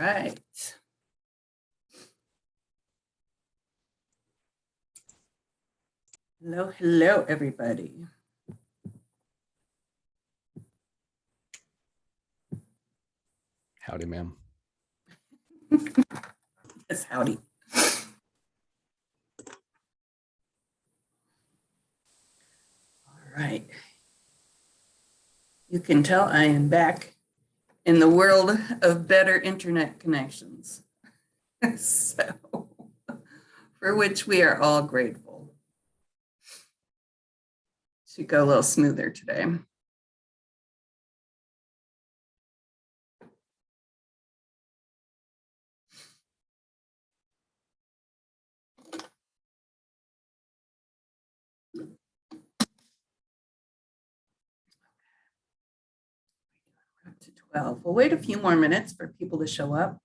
right. Hello, everybody. Howdy, ma'am. Yes, howdy. All right. You can tell I am back in the world of better internet connections. So, for which we are all grateful. Should go a little smoother today. Up to 12. We'll wait a few more minutes for people to show up.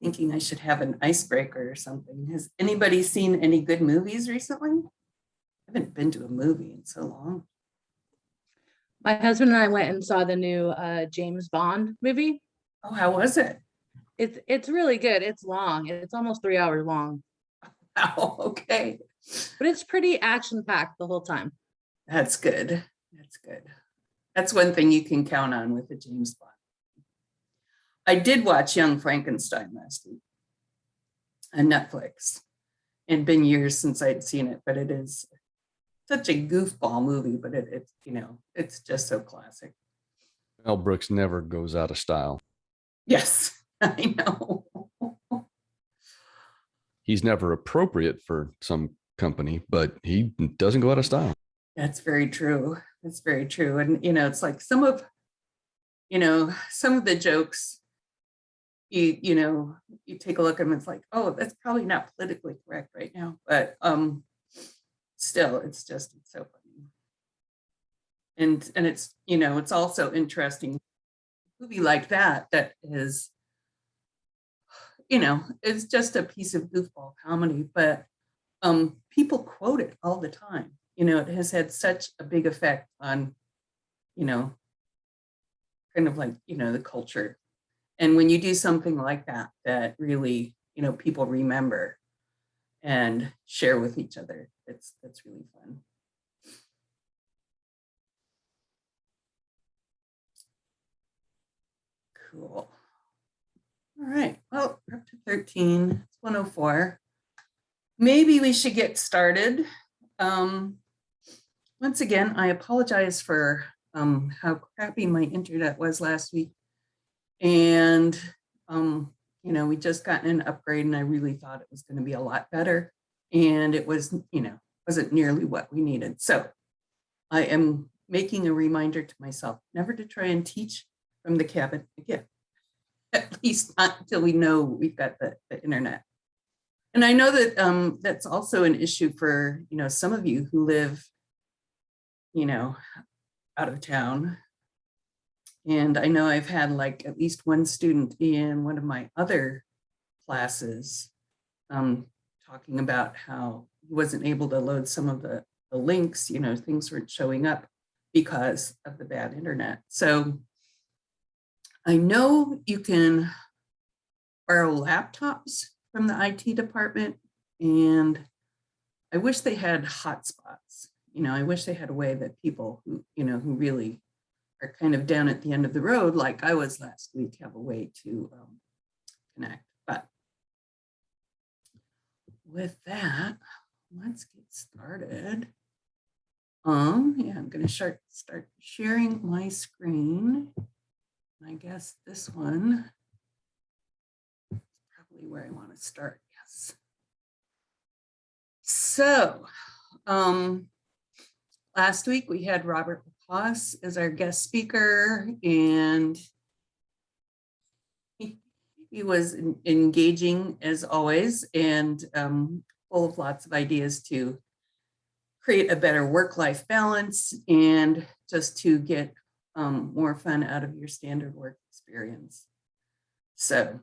Thinking I should have an icebreaker or something. Has anybody seen any good movies recently? I haven't been to a movie in so long. My husband and I went and saw the new James Bond movie. Oh, how was it? It's really good. It's long. It's almost 3 hours long. Wow, okay. But it's pretty action-packed the whole time. That's good. That's good. That's one thing you can count on with the James Bond. I did watch Young Frankenstein last week on Netflix. It had been years since I'd seen it, but it is such a goofball movie, but it's it's just so classic. Mel Brooks never goes out of style. Yes, I know. He's never appropriate for some company, but he doesn't go out of style. That's very true. That's very true. And it's like some of the jokes, you take a look at them, it's like, oh, that's probably not politically correct right now, but still, it's so funny. And it's it's also interesting, a movie like that is it's just a piece of goofball comedy, but people quote it all the time. It has had such a big effect on kind of like the culture. And when you do something like that really people remember and share with each other, that's really fun. Cool. All right, well, we're up to 13. It's 1:04. Maybe we should get started. Once again, I apologize for how crappy my internet was last week. And we just gotten an upgrade, and I really thought it was going to be a lot better. And it was, wasn't nearly what we needed. So I am making a reminder to myself never to try and teach from the cabin again. At least not until we know we've got the internet. And I know that that's also an issue for, some of you who live, out of town. And I know I've had like at least one student in one of my other classes talking about how he wasn't able to load some of the links, things weren't showing up because of the bad internet. So I know you can borrow laptops from the IT department, and I wish they had hotspots. I wish they had a way that people who, who really are kind of down at the end of the road, like I was last week, have a way to connect. But with that, let's get started. Yeah, I'm going to start sharing my screen. I guess this one is probably where I want to start. Yes. So, last week we had Robert Lacoste as our guest speaker, and he was engaging as always, and full of lots of ideas to create a better work-life balance and just to get more fun out of your standard work experience. So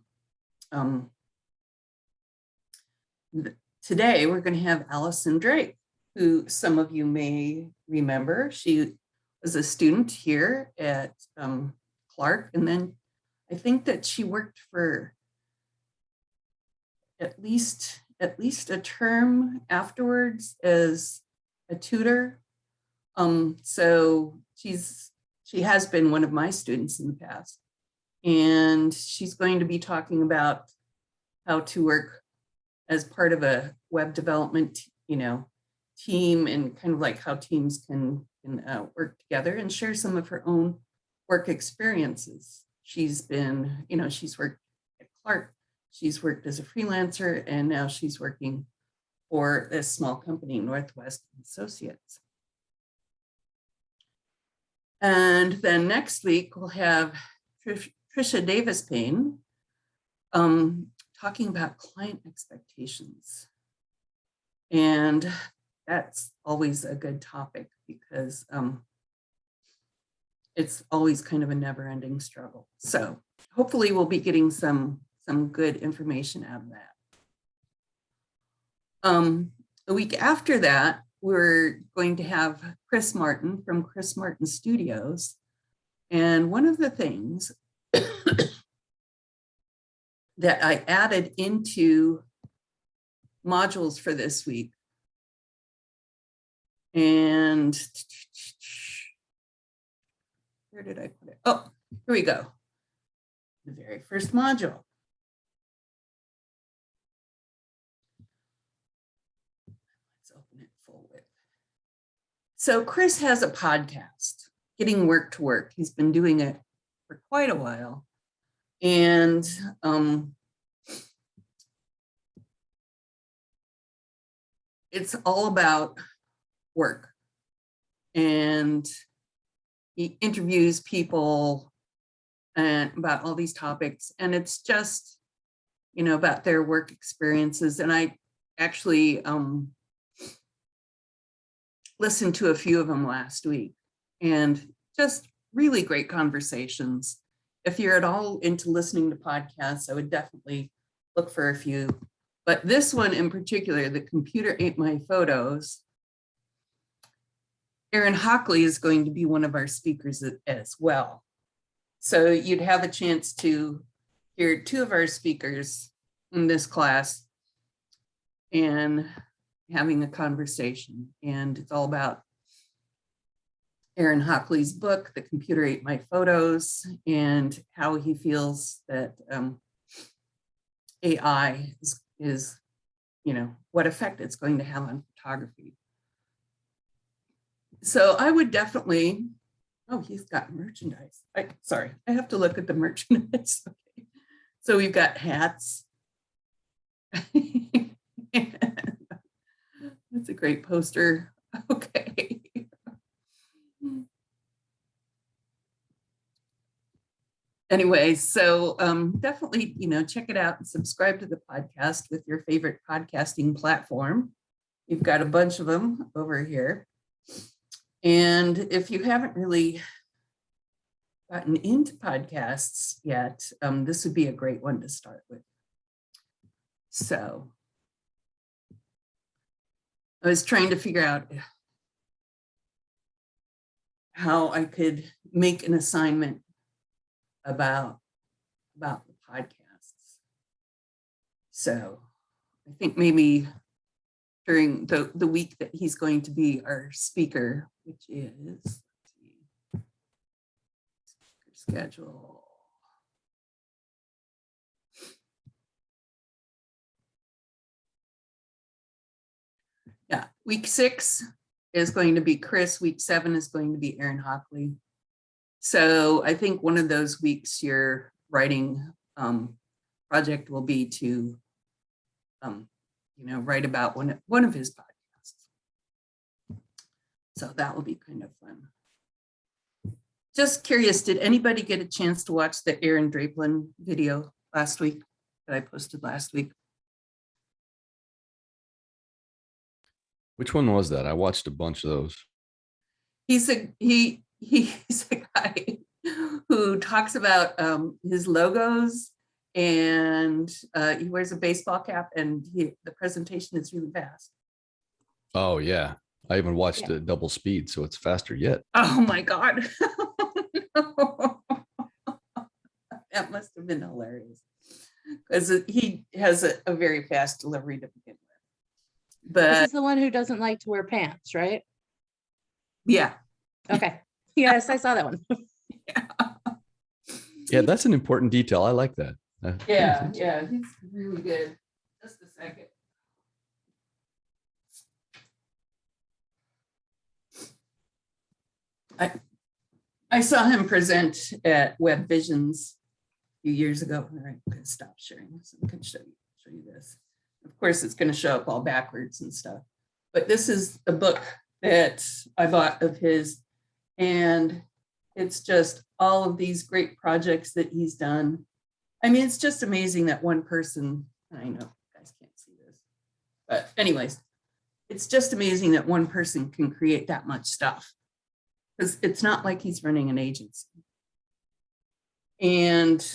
today we're going to have Allison Drake, who some of you may remember. She was a student here at Clark, and then I think that she worked for at least a term afterwards as a tutor. So she has been one of my students in the past, and she's going to be talking about how to work as part of a web development, team, and kind of like how teams can work together, and share some of her own work experiences. She's been, she's worked at Clark, she's worked as a freelancer, and now she's working for this small company, Northwest Associates. And then next week we'll have Trisha Davis-Payne talking about client expectations. And that's always a good topic because it's always kind of a never-ending struggle. So hopefully we'll be getting some good information out of that. The week after that, we're going to have Chris Martin from Chris Martin Studios. And one of the things that I added into modules for this week, and where did I put it? Oh, here we go. The very first module. Let's open it full width. So Chris has a podcast, Getting Work to Work. He's been doing it for quite a while. And it's all about work. And he interviews people and about all these topics. And it's just, about their work experiences. And I actually listened to a few of them last week, and just really great conversations. If you're at all into listening to podcasts, I would definitely look for a few. But this one in particular, The Computer Ate My Photos, Erin Hockley is going to be one of our speakers as well. So you'd have a chance to hear two of our speakers in this class and having a conversation. And it's all about Erin Hockley's book, The Computer Ate My Photos, and how he feels that AI is, what effect it's going to have on photography. So I would definitely, oh, he's got merchandise. Sorry, I have to look at the merchandise. Okay. So we've got hats. That's a great poster. Okay. Anyway, so definitely, check it out and subscribe to the podcast with your favorite podcasting platform. You've got a bunch of them over here. And if you haven't really gotten into podcasts yet, this would be a great one to start with. So I was trying to figure out how I could make an assignment about the podcasts. So I think maybe during the week that he's going to be our speaker, which is, let's see, speaker schedule. Yeah, week 6 is going to be Chris. Week 7 is going to be Erin Hockley. So I think one of those weeks your writing project will be to, write about one of his podcasts. So that will be kind of fun. Just curious, did anybody get a chance to watch the Aaron Draplin video last week that I posted last week? Which one was that? I watched a bunch of those. He he's a guy who talks about his logos, and he wears a baseball cap, and the presentation is really fast. Oh yeah. I even watched Yeah. it double speed, so it's faster yet. Oh my God. That must have been hilarious, because he has a very fast delivery to begin with. This But is the one who doesn't like to wear pants, right? yeah, Okay. Yes, I saw that one. Yeah, that's an important detail. I like that. yeah, he's really good. Just a second. I saw him present at Web Visions a few years ago. All right, I'm going to stop sharing this. I can show you this. Of course, it's going to show up all backwards and stuff. But this is a book that I bought of his, and it's just all of these great projects that he's done. I mean, it's just amazing that one person, I know you guys can't see this, but anyways, it's just amazing that one person can create that much stuff, because it's not like he's running an agency. And,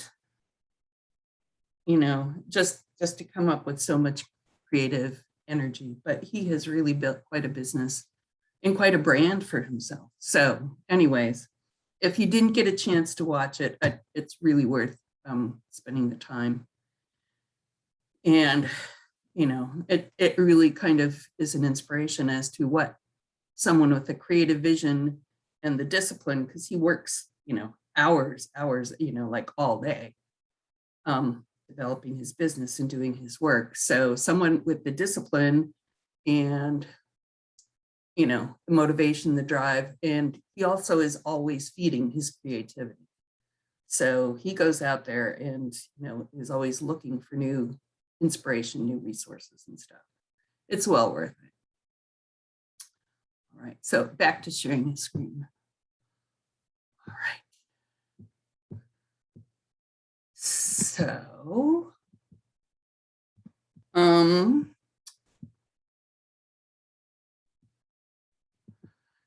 you know, just to come up with so much creative energy, but he has really built quite a business and quite a brand for himself. So anyways, if you didn't get a chance to watch it, it's really worth spending the time. And, you know, it really kind of is an inspiration as to what someone with a creative vision and the discipline, because he works, you know, hours, you know, like all day, developing his business and doing his work. So someone with the discipline and, you know, the motivation, the drive, and he also is always feeding his creativity. So he goes out there and, you know, is always looking for new inspiration, new resources and stuff. It's well worth it. All right, so back to sharing the screen. All right. So,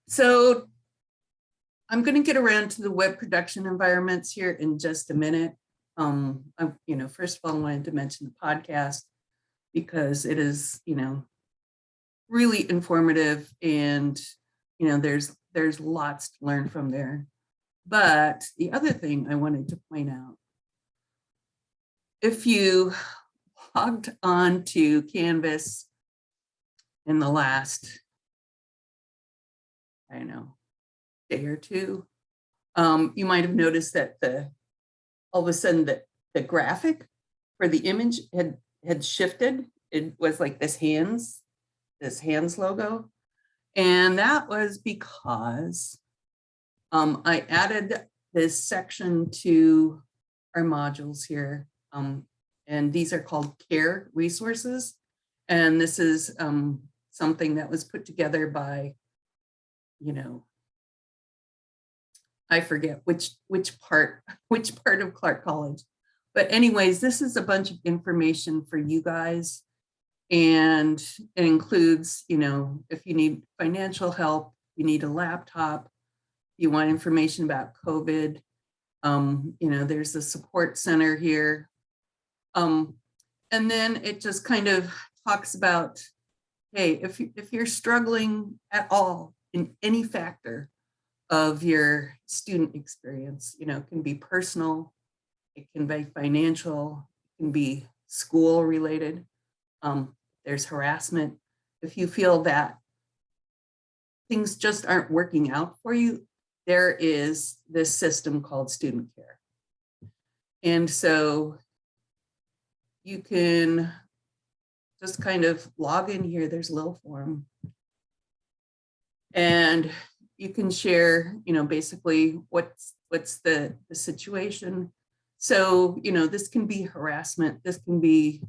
so I'm going to get around to the web production environments here in just a minute. You know, first of all, I wanted to mention the podcast because it is, you know, really informative, and, you know, there's lots to learn from there. But the other thing I wanted to point out, if you logged on to Canvas in the last, I don't know, day or two, you might have noticed that all of a sudden the graphic for the image had shifted. It was like this hands logo. And that was because I added this section to our modules here. And these are called care resources. And this is something that was put together by, you know, I forget which part of Clark College. But anyways, this is a bunch of information for you guys. And it includes, you know, if you need financial help, you need a laptop, you want information about COVID, you know, there's a support center here. And then it just kind of talks about, hey, if you're struggling at all in any factor of your student experience, you know, it can be personal, it can be financial, it can be school related. There's harassment. If you feel that things just aren't working out for you, there is this system called student care. And so you can just kind of log in here. There's a little form. And you can share, you know, basically what's the situation. So, you know, this can be harassment, this can be,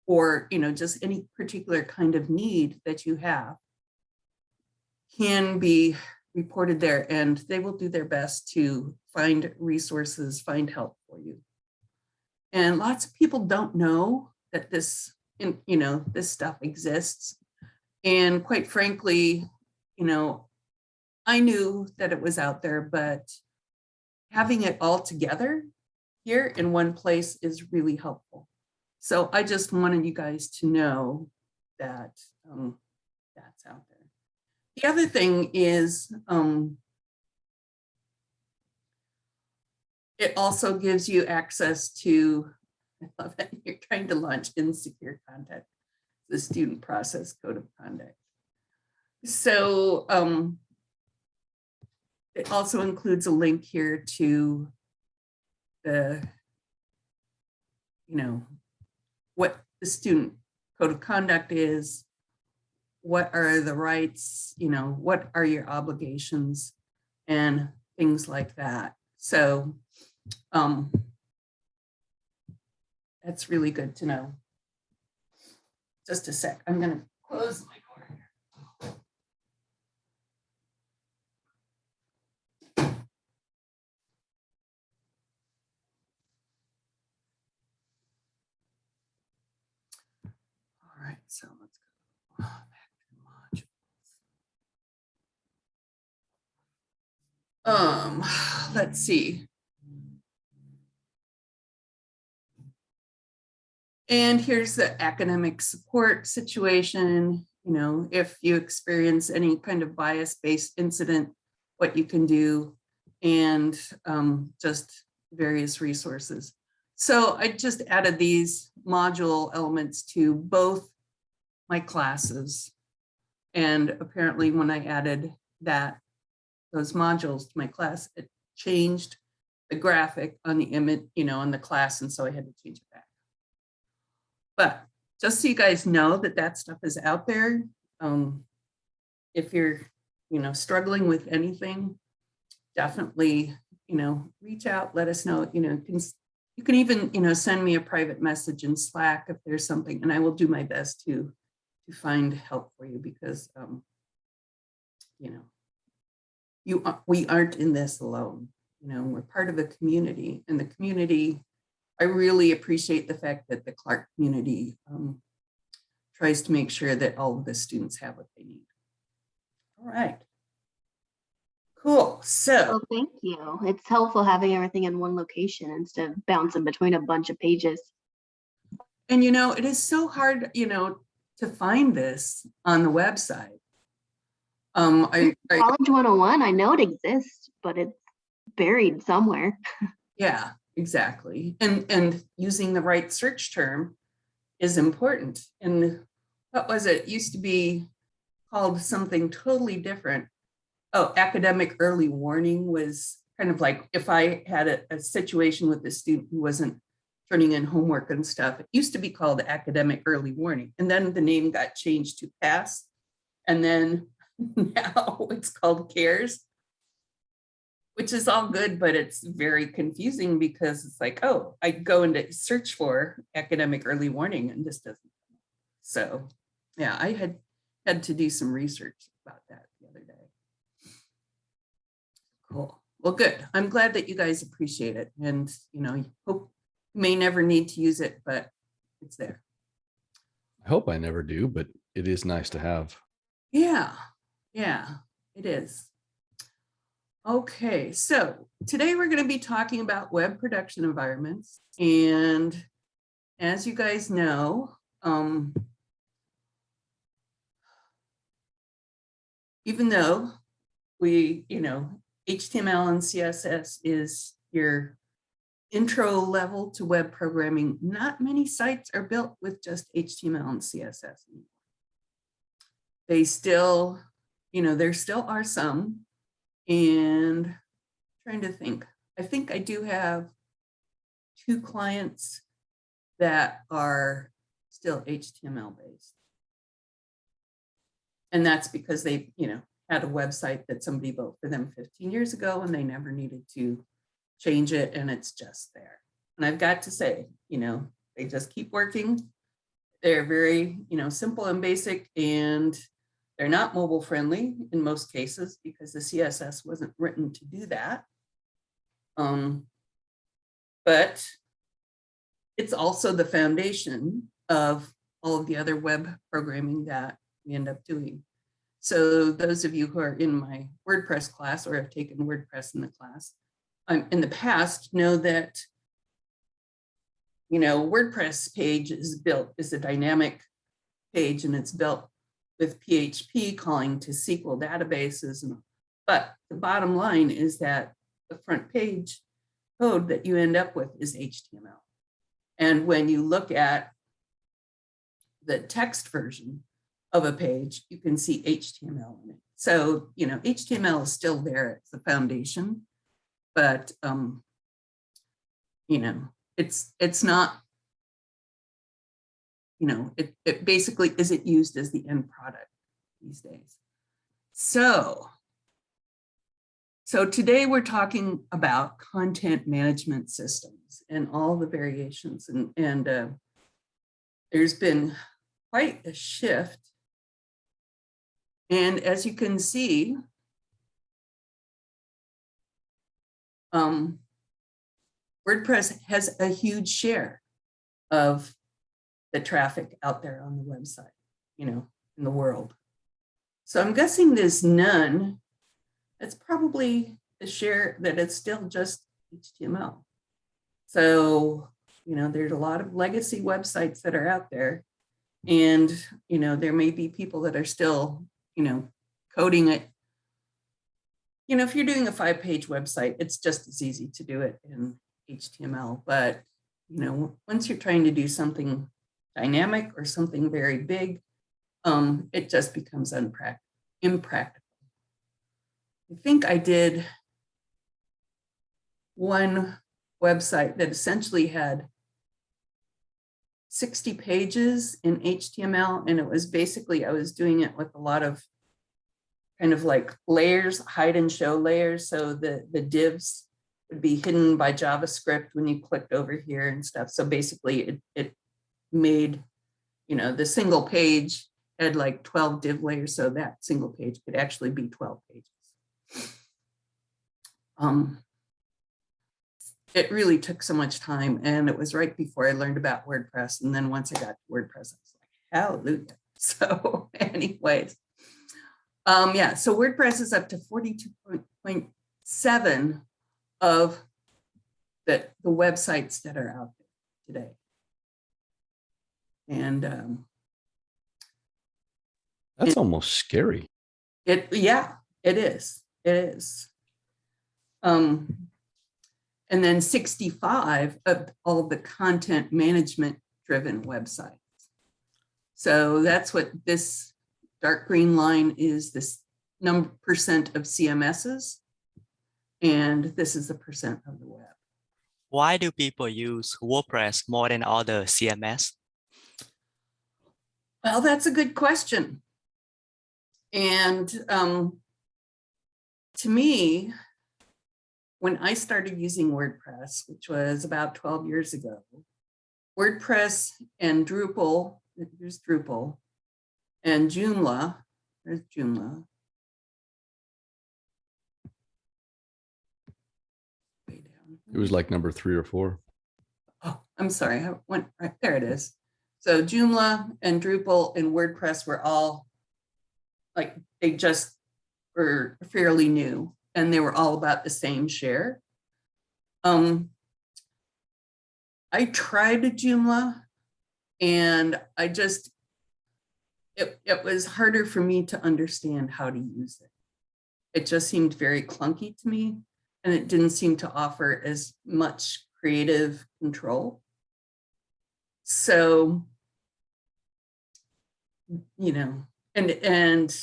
or, you know, just any particular kind of need that you have can be reported there, and they will do their best to find resources, find help for you. And lots of people don't know that this, you know, this stuff exists. And quite frankly, you know, I knew that it was out there, but having it all together here in one place is really helpful. So I just wanted you guys to know that that's out there. The other thing is it also gives you access to, I love that you're trying to launch insecure conduct, the student process code of conduct. So it also includes a link here to the, what the student code of conduct is, what are the rights, what are your obligations, and things like that. So that's really good to know. Just a sec, I'm gonna close my door here. All right, so let's go back to modules. Let's see. And here's the academic support situation. If you experience any kind of bias-based incident, what you can do, and just various resources. So I just added these module elements to both my classes. And apparently when I added those modules to my class, it changed the graphic on the image, on the class. And so I had to change it back. But just so you guys know that stuff is out there. If you're, struggling with anything, definitely, reach out, let us know. You can even, send me a private message in Slack if there's something, and I will do my best to find help for you, because, we aren't in this alone. We're part of a community, and the community, I really appreciate the fact that the Clark community tries to make sure that all of the students have what they need. All right. Cool. So, well, thank you. It's helpful having everything in one location instead of bouncing between a bunch of pages. and it is so hard, to find this on the website. College 101, I know it exists, but it's buried somewhere. Yeah, exactly. And using the right search term is important. And what was it? It used to be called something totally different. Oh, academic early warning was kind of like if I had a situation with a student who wasn't turning in homework and stuff, it used to be called academic early warning. And then the name got changed to PASS. And then now it's called CARES, which is all good, but it's very confusing because it's like, oh, I go into search for academic early warning and this doesn't. So yeah, I had to do some research about that the other day. Cool. Well, good. I'm glad that you guys appreciate it. And, hope you may never need to use it, but it's there. I hope I never do, but it is nice to have. Yeah, it is. Okay, so today we're going to be talking about web production environments. And as you guys know, even though we, HTML and CSS is your intro level to web programming, not many sites are built with just HTML and CSS. They still, there still are some, and I'm trying to think. I think I do have 2 clients that are still HTML based. And that's because they, had a website that somebody built for them 15 years ago and they never needed to change it, and it's just there. And I've got to say, they just keep working. They're very, simple and basic, and they're not mobile friendly in most cases because the CSS wasn't written to do that. But it's also the foundation of all of the other web programming that we end up doing. So those of you who are in my WordPress class or have taken WordPress in the class, in the past know that, WordPress page is a dynamic page, and it's built with PHP calling to SQL databases. But the bottom line is that the front page code that you end up with is HTML. And when you look at the text version of a page, you can see HTML in it. So, HTML is still there. It's the foundation, but, it's not, it basically isn't used as the end product these days. So today we're talking about content management systems and all the variations, and there's been quite a shift. And as you can see, WordPress has a huge share of the traffic out there on the website, in the world. So I'm guessing there's none. That's probably the share that it's still just HTML. So, there's a lot of legacy websites that are out there, and, there may be people that are still, coding it. If you're doing a 5-page website, it's just as easy to do it in HTML. But, once you're trying to do something dynamic or something very big, it just becomes impractical. I think I did one website that essentially had 60 pages in HTML, and it was basically, I was doing it with a lot of kind of like layers, hide and show layers. So the divs would be hidden by JavaScript when you clicked over here and stuff. So basically it made, the single page had like 12 div layers. So that single page could actually be 12 pages. It really took so much time, and it was right before I learned about WordPress. And then once I got to WordPress, I was like, hallelujah. So anyways, so WordPress is up to 42.7 of the websites that are out there today. And that's almost scary. It is. It is. And then 65 of all of the content management driven websites. So that's what this dark green line is, this percent of CMSs. And this is the percent of the web. Why do people use WordPress more than other CMS? Well, that's a good question. And to me, when I started using WordPress, which was about 12 years ago, WordPress and Drupal, there's Drupal, and Joomla, there's Joomla. Way down. It was like number 3 or 4. Oh, I'm sorry, I went right there. It is. So Joomla and Drupal and WordPress were all like, they just were fairly new, and they were all about the same share. I tried Joomla, and I just, it was harder for me to understand how to use it. It just seemed very clunky to me, and it didn't seem to offer as much creative control. So, and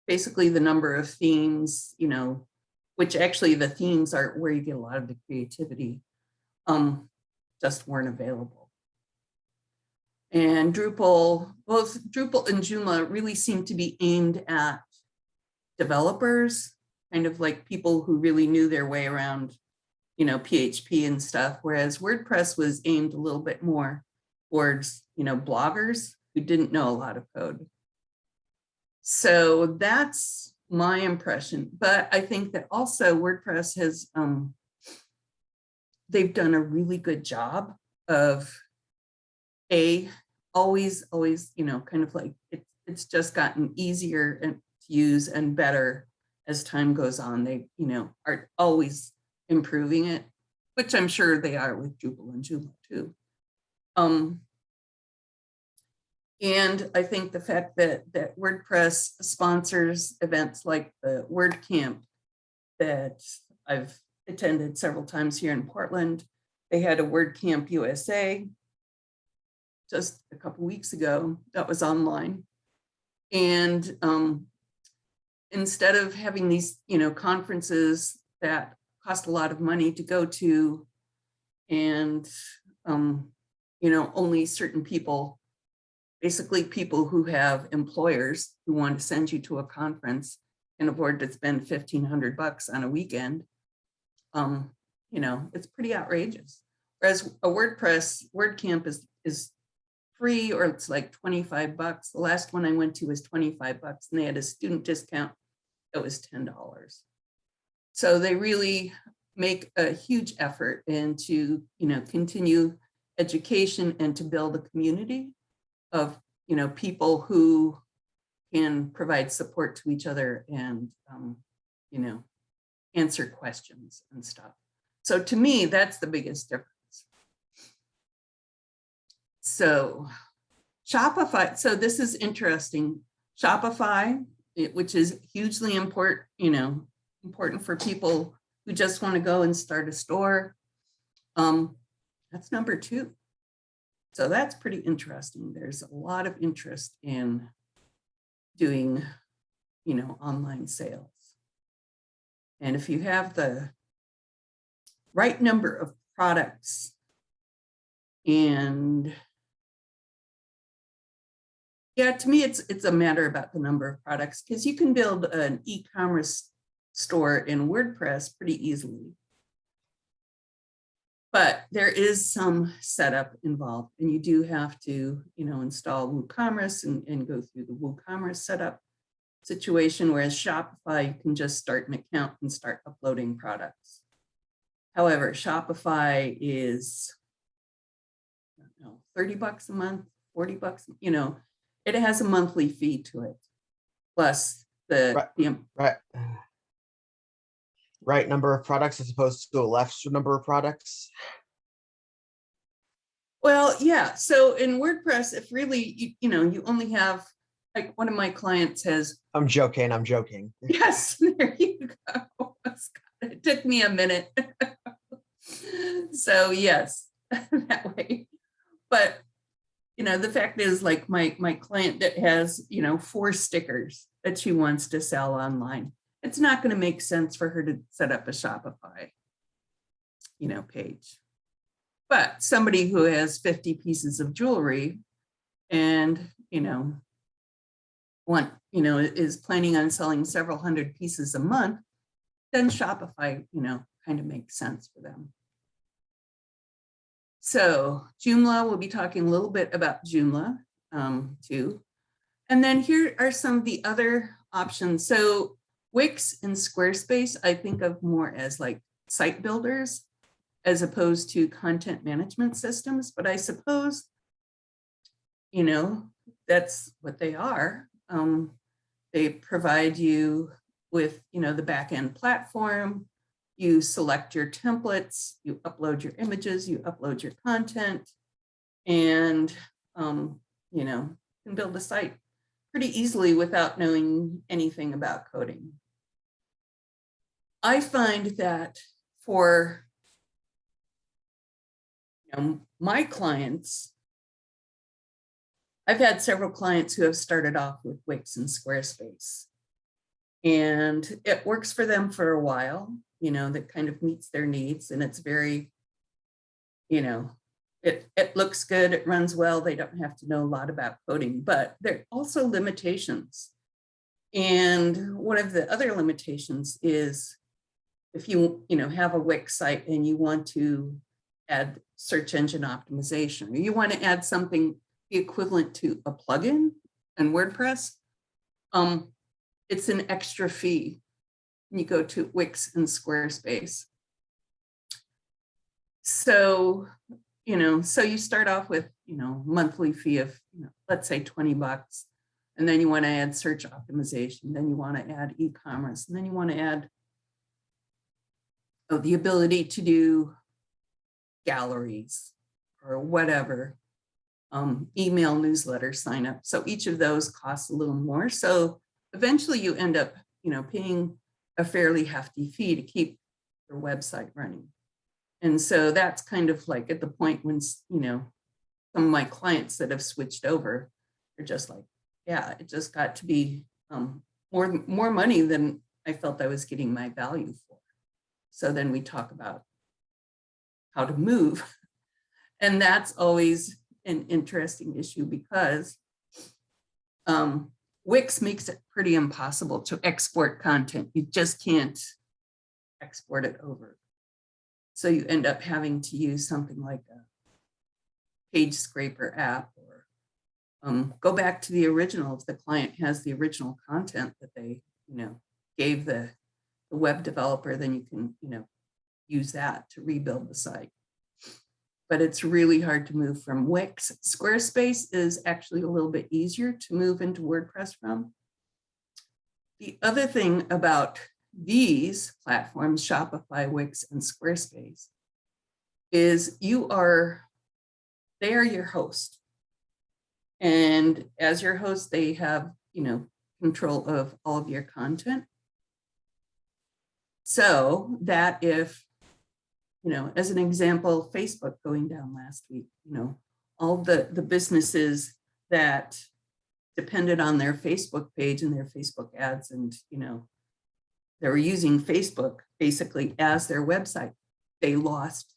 basically the number of themes, which actually the themes are where you get a lot of the creativity, just weren't available. And Drupal, both Drupal and Joomla really seem to be aimed at developers, kind of like people who really knew their way around, PHP and stuff, whereas WordPress was aimed a little bit more towards, bloggers who didn't know a lot of code. So that's my impression. But I think that also WordPress has, they've done a really good job of always, kind of like it's just gotten easier to to use and better as time goes on. They, are always improving it, which I'm sure they are with Drupal and Joomla too. And I think the fact that WordPress sponsors events like the WordCamp that I've attended several times here in Portland. They had a WordCamp USA just a couple weeks ago that was online. And instead of having these, conferences that cost a lot of money to go to, and, only certain people, basically people who have employers who want to send you to a conference and afford to spend $1,500 on a weekend, it's pretty outrageous. Whereas a WordCamp is free, or it's like $25. The last one I went to was $25, and they had a student discount that was $10. So they really make a huge effort into, continue education and to build a community of, people who can provide support to each other and, answer questions and stuff. So to me, that's the biggest difference. So Shopify, so this is interesting. Shopify, which is hugely important, important for people who just want to go and start a store. That's number 2. So that's pretty interesting. There's a lot of interest in doing, online sales. And if you have the right number of products, and yeah, to me, it's a matter about the number of products, because you can build an e-commerce store in WordPress pretty easily. But there is some setup involved, and you do have to, install WooCommerce and go through the WooCommerce setup situation, whereas Shopify, you can just start an account and start uploading products. However, Shopify is, I don't know, $30 a month, $40, it has a monthly fee to it. Plus the right number of products as opposed to a left number of products. Well, yeah. So in WordPress, if really, you only have, like, one of my clients has. I'm joking. Yes, there you go. It took me a minute. So yes, that way. But, the fact is, like, my client that has, 4 stickers that she wants to sell online, it's not going to make sense for her to set up a Shopify, page. But somebody who has 50 pieces of jewelry and, is planning on selling several hundred pieces a month, then Shopify, kind of makes sense for them. So Joomla, we'll be talking a little bit about Joomla too. And then here are some of the other options. So Wix and Squarespace, I think of more as like site builders as opposed to content management systems, but I suppose, that's what they are. They provide you with, the back-end platform. You select your templates, you upload your images, you upload your content, and, can build a site pretty easily without knowing anything about coding. I find that for my clients, I've had several clients who have started off with Wix and Squarespace, and it works for them for a while, that kind of meets their needs, and it's very, it looks good, it runs well, they don't have to know a lot about coding, but there are also limitations. And one of the other limitations is if you, have a Wix site and you want to add search engine optimization, or you want to add something the equivalent to a plugin in WordPress, it's an extra fee. You go to Wix and Squarespace. So, so you start off with, monthly fee of, let's say $20. And then you want to add search optimization. Then you want to add e-commerce. And then you want to add the ability to do galleries or whatever, email newsletter sign up. So each of those costs a little more. So eventually you end up, paying a fairly hefty fee to keep your website running. And so that's kind of like at the point when, some of my clients that have switched over, they're just like, yeah, it just got to be more money than I felt I was getting my value for. So then we talk about how to move. And that's always an interesting issue because Wix makes it pretty impossible to export content. You just can't export it over. So you end up having to use something like a page scraper app or go back to the original if the client has the original content that they, gave the web developer, then you can, use that to rebuild the site. But it's really hard to move from Wix. Squarespace is actually a little bit easier to move into WordPress from. The other thing about these platforms, Shopify, Wix, and Squarespace, is they are your host. And as your host, they have, control of all of your content. So that if, as an example, Facebook going down last week, all the businesses that depended on their Facebook page and their Facebook ads and, they were using Facebook basically as their website, they lost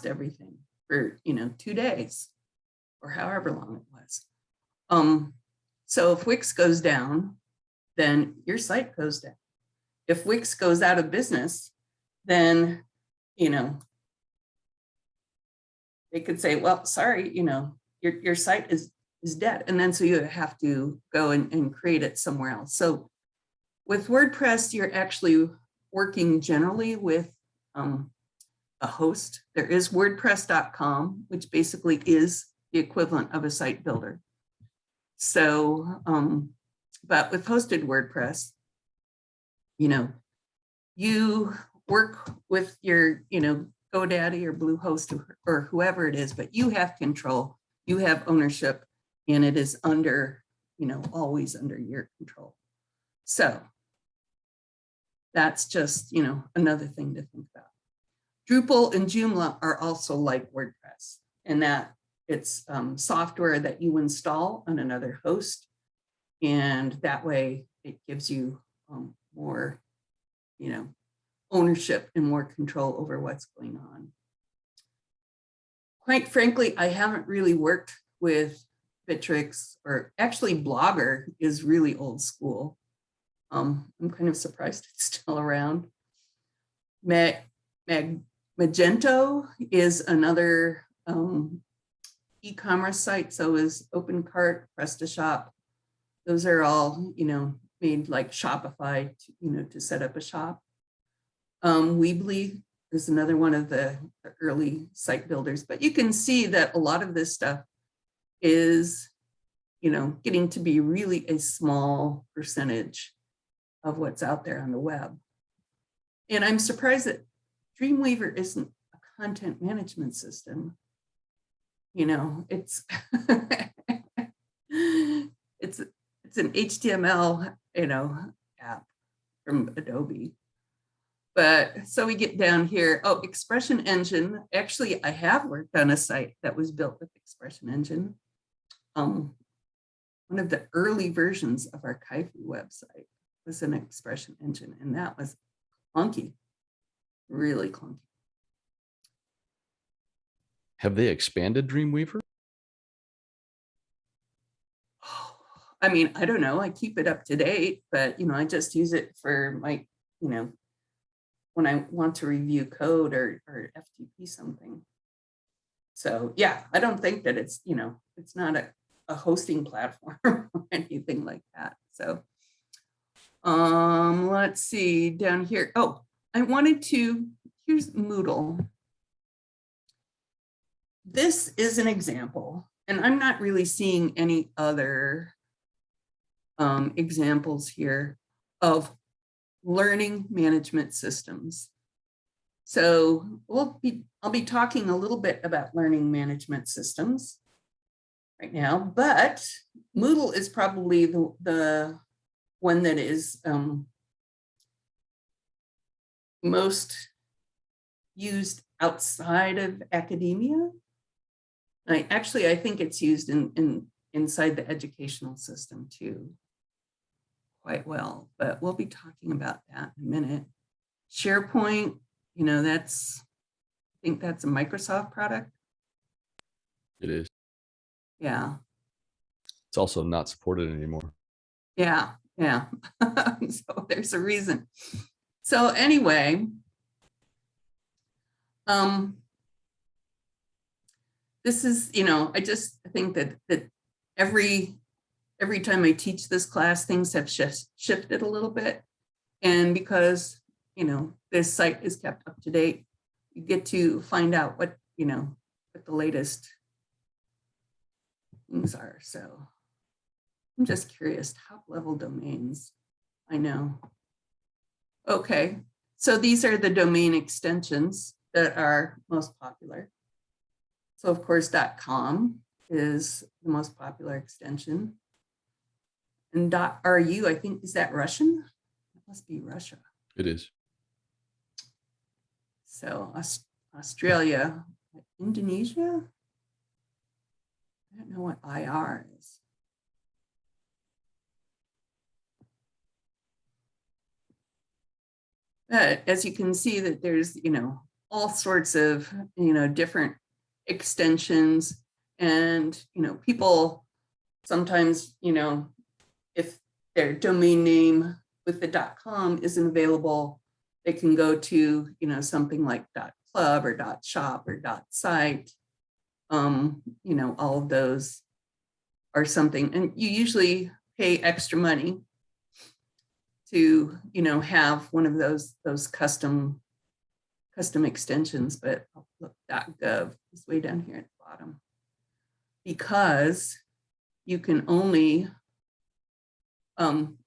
everything for, 2 days or however long it was. So if Wix goes down, then your site goes down. If Wix goes out of business, then, they could say, well, sorry, your site is dead. And then so you have to go and create it somewhere else. So with WordPress, you're actually working generally with a host. There is WordPress.com, which basically is the equivalent of a site builder. So, but with hosted WordPress, you work with your, GoDaddy or Bluehost or whoever it is, but you have control, you have ownership, and it is under, always under your control. So that's just, another thing to think about. Drupal and Joomla are also like WordPress, in that it's software that you install on another host. And that way it gives you more, ownership and more control over what's going on. Quite frankly, I haven't really worked with Bitrix, or actually Blogger is really old school. I'm kind of surprised it's still around. Magento is another e-commerce site. So is OpenCart, PrestaShop. Those are all, made like Shopify, to set up a shop. Weebly is another one of the early site builders, but you can see that a lot of this stuff is, getting to be really a small percentage of what's out there on the web. And I'm surprised that Dreamweaver isn't a content management system. It's it's an HTML, app from Adobe. But so we get down here. Oh, Expression Engine. Actually, I have worked on a site that was built with Expression Engine. One of the early versions of our Kaifu website was an Expression Engine, and that was clunky, really clunky. Have they expanded Dreamweaver? I mean, I don't know. I keep it up to date, but I just use it for my, when I want to review code or FTP something. So yeah, I don't think that it's, it's not a hosting platform or anything like that. So let's see down here. Oh, here's Moodle. This is an example, and I'm not really seeing any other examples here of learning management systems. So I'll be talking a little bit about learning management systems right now, but Moodle is probably the one that is most used outside of academia. I think it's used inside the educational system too, quite well, but we'll be talking about that in a minute. SharePoint, you know, I think that's a Microsoft product. It is. Yeah. It's also not supported anymore. Yeah. So there's a reason. So anyway, this is, you know, I just think that every time I teach this class, things have shifted a little bit. And because, you know, this site is kept up to date, you get to find out what, you know, what the latest things are. So I'm just curious, top level domains, I know. Okay, so these are the domain extensions that are most popular. So of course, .com is the most popular extension. And .ru, I think, is that Russian? It must be Russia. It is. So Australia, Indonesia? I don't know what IR is. But as you can see that there's, you know, all sorts of, you know, different extensions, and, you know, people sometimes, you know, if their domain name with the .com isn't available, they can go to, you know, something like .club or .shop or .site. You know, all of those are something, and you usually pay extra money to, you know, have one of those custom extensions. But look, .gov is way down here at the bottom, because you can only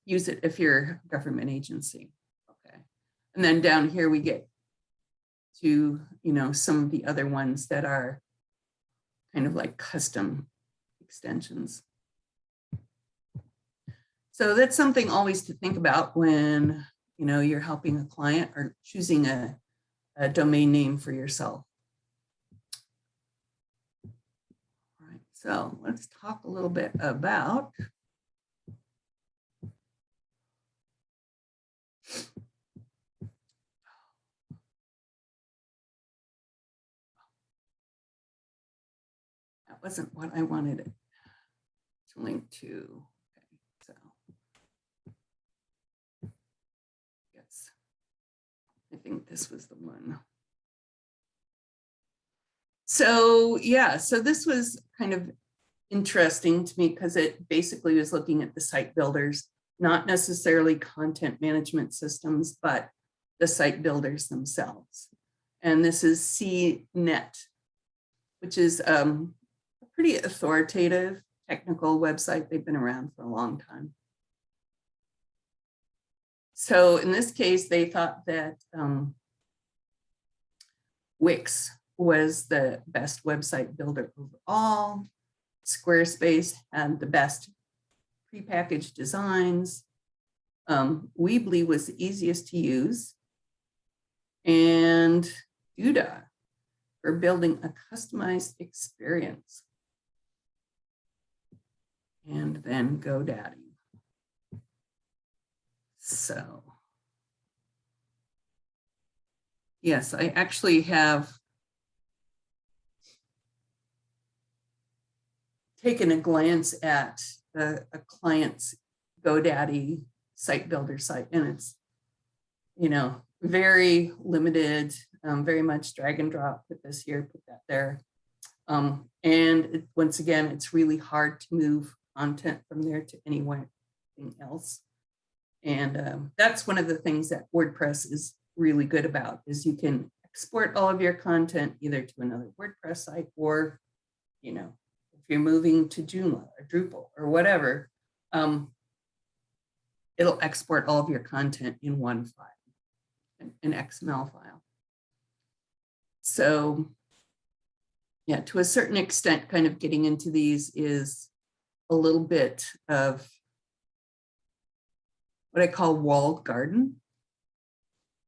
use it if you're a government agency. Okay, and then down here we get to, you know, some of the other ones that are kind of like custom extensions. So that's something always to think about when, you know, you're helping a client or choosing a domain name for yourself. All right, so let's talk a little bit about that wasn't what I wanted it to link to. Okay, so yes, I think this was the one. So yeah, so this was kind of interesting to me because it basically was looking at the site builders, not necessarily content management systems, but the site builders themselves. And this is CNET, which is a pretty authoritative technical website. They've been around for a long time. So in this case, they thought that Wix was the best website builder overall. Squarespace had the best prepackaged designs. Weebly was the easiest to use. And Duda for building a customized experience. And then GoDaddy. So, yes, I actually have taken a glance at a client's GoDaddy site builder site, and it's, you know, very limited, very much drag and drop, put this here, put that there. And once again, it's really hard to move content from there to anything else. And that's one of the things that WordPress is really good about, is you can export all of your content either to another WordPress site, or, you know, if you're moving to Joomla or Drupal or whatever, it'll export all of your content in one file, an XML file. So yeah, to a certain extent, kind of getting into these is a little bit of what I call walled garden.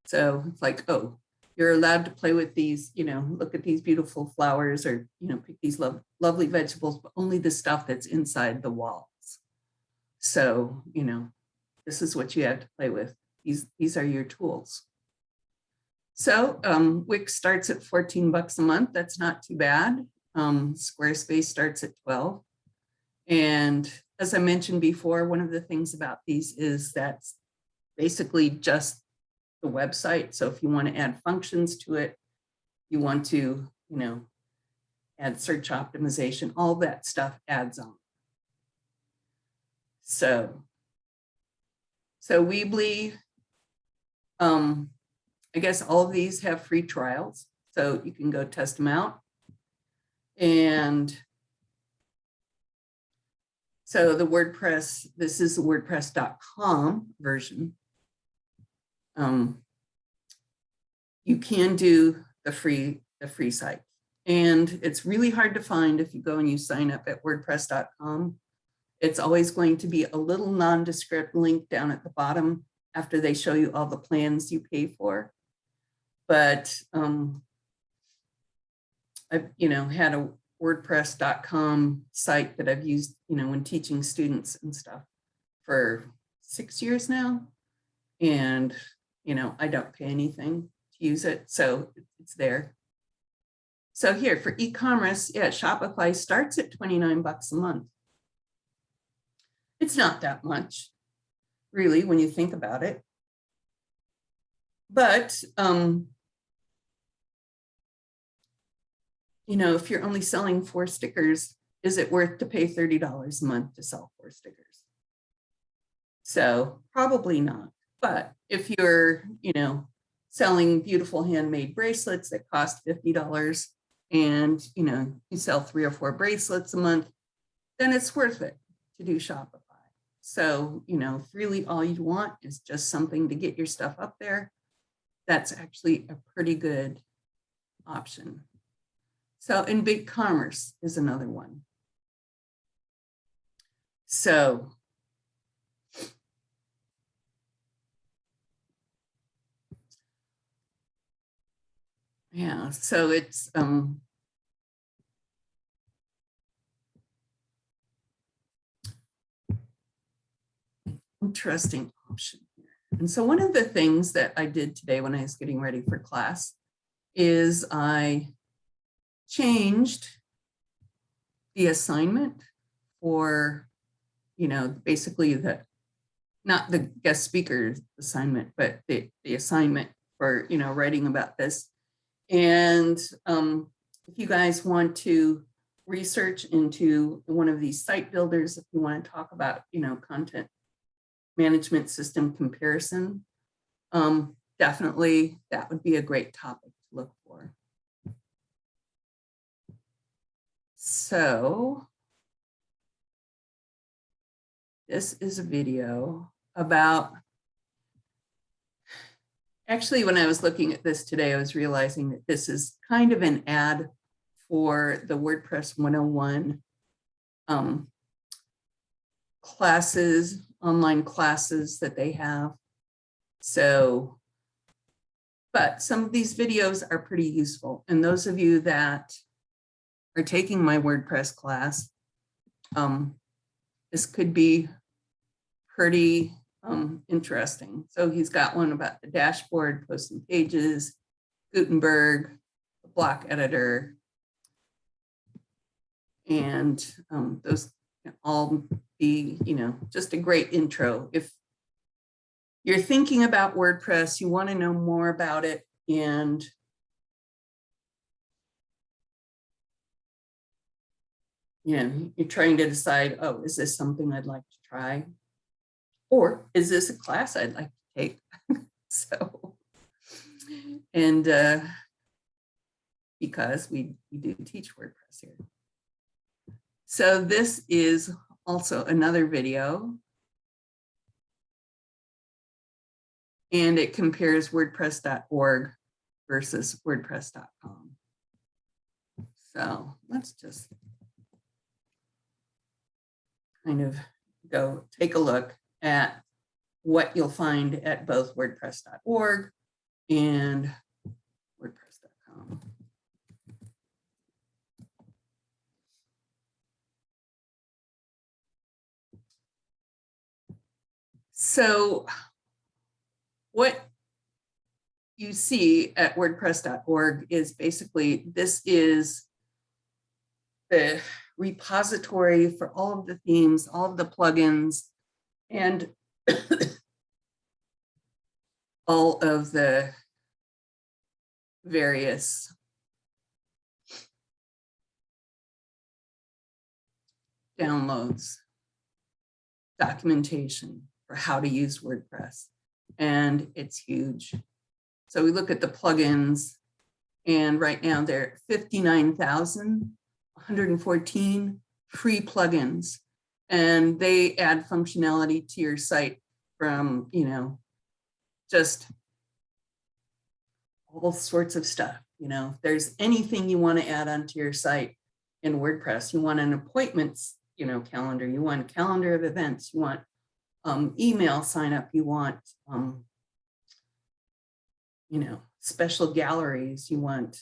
So it's like, oh, you're allowed to play with these, you know, look at these beautiful flowers, or, you know, pick these lovely vegetables, but only the stuff that's inside the walls. So, you know, this is what you have to play with. These are your tools. So Wix starts at $14 a month. That's not too bad. Squarespace starts at 12. And as I mentioned before, one of the things about these is that's basically just the website. So if you want to add functions to it, you want to, you know, add search optimization, all that stuff adds on. So Weebly, I guess all of these have free trials, so you can go test them out. And so the WordPress, this is the WordPress.com version. You can do the free site, and it's really hard to find if you go and you sign up at WordPress.com. It's always going to be a little nondescript link down at the bottom after they show you all the plans you pay for. But I've, you know, had a WordPress.com site that I've used, you know, when teaching students and stuff for 6 years now. And, you know, I don't pay anything to use it, so it's there. So here for e-commerce, yeah, Shopify starts at $29 a month. It's not that much, really, when you think about it. But, you know, if you're only selling 4 stickers, is it worth to pay $30 a month to sell 4 stickers? So probably not. But if you're, you know, selling beautiful handmade bracelets that cost $50 and, you know, you sell 3 or 4 bracelets a month, then it's worth it to do Shopify. So, you know, if really all you want is just something to get your stuff up there, that's actually a pretty good option. So, and BigCommerce is another one. So, yeah, so it's interesting option here. And so one of the things that I did today when I was getting ready for class is I changed the assignment for, you know, basically not the guest speaker assignment, but the assignment for, you know, writing about this. And if you guys want to research into one of these site builders, if you want to talk about, you know, content management system comparison, definitely that would be a great topic to look for. So this is a video about, actually, when I was looking at this today, I was realizing that this is kind of an ad for the WordPress 101 classes, online classes that they have. So, but some of these videos are pretty useful. And those of you that are taking my WordPress class, this could be pretty interesting. So he's got one about the dashboard, posting pages, Gutenberg, the block editor, and those can all be, you know, just a great intro. If you're thinking about WordPress, you want to know more about it, and you know, you're trying to decide, oh, is this something I'd like to try? Or is this a class I'd like to take? So, and because we do teach WordPress here. So this is also another video and it compares WordPress.org versus WordPress.com. So let's just kind of go take a look at what you'll find at both WordPress.org and WordPress.com. So what you see at WordPress.org is basically, this is the repository for all of the themes, all of the plugins, and all of the various downloads, documentation for how to use WordPress. And it's huge. So we look at the plugins, and right now there are 59,114 free plugins, and they add functionality to your site from, you know, just all sorts of stuff. You know, if there's anything you want to add onto your site in WordPress, you want an appointments, you know, calendar, you want a calendar of events, you want email sign up, you want, you know, special galleries, you want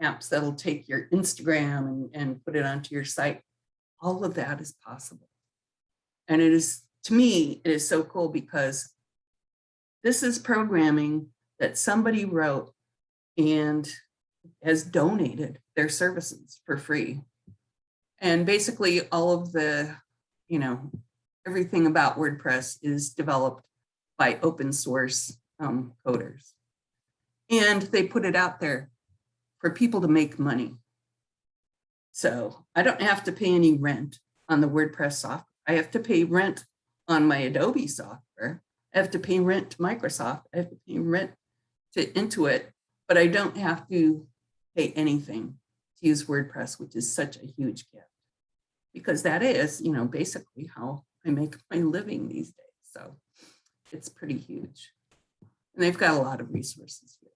apps that'll take your Instagram and put it onto your site. All of that is possible. And it is, to me, it is so cool because this is programming that somebody wrote and has donated their services for free. And basically all of the, you know, everything about WordPress is developed by open source coders. And they put it out there for people to make money. So I don't have to pay any rent on the WordPress software. I have to pay rent on my Adobe software. I have to pay rent to Microsoft. I have to pay rent to Intuit, but I don't have to pay anything to use WordPress, which is such a huge gift. Because that is, you know, basically how I make my living these days. So it's pretty huge. And they've got a lot of resources here.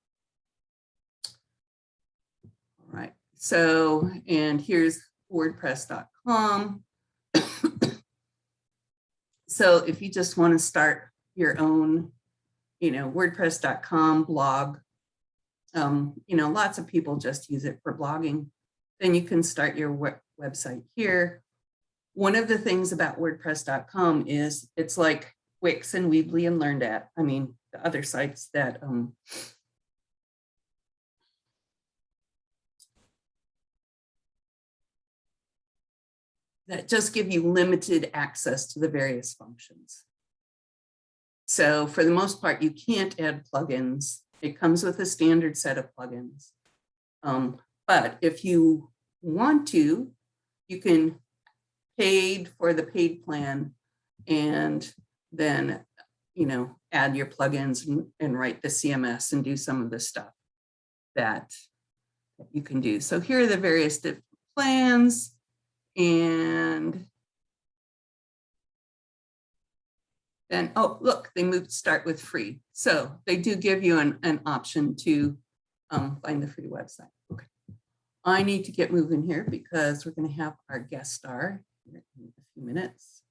All right, so, and here's WordPress.com. So if you just want to start your own, you know, WordPress.com blog, you know, lots of people just use it for blogging. Then you can start your website here. One of the things about WordPress.com is it's like Wix and Weebly and LearnDat. I mean, the other sites that that just give you limited access to the various functions. So for the most part, you can't add plugins. It comes with a standard set of plugins. But if you want to, you can pay for the paid plan and then, you know, add your plugins and write the CMS and do some of the stuff that you can do. So here are the various different plans. And then, oh, look, they moved start with free. So they do give you an option to find the free website. Okay. I need to get moving here because we're going to have our guest star in a few minutes.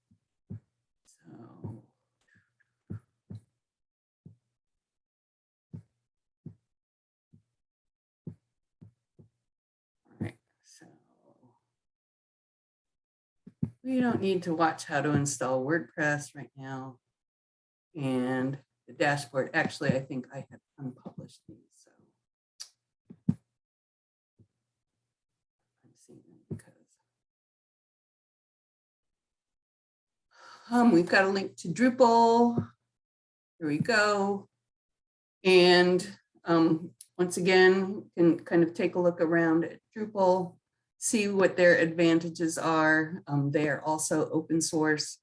So. All right, so. We don't need to watch how to install WordPress right now. And the dashboard, actually, I think I have unpublished these. So I'm seeing them because we've got a link to Drupal. Here we go. And once again, you can kind of take a look around at Drupal, see what their advantages are. They are also open source,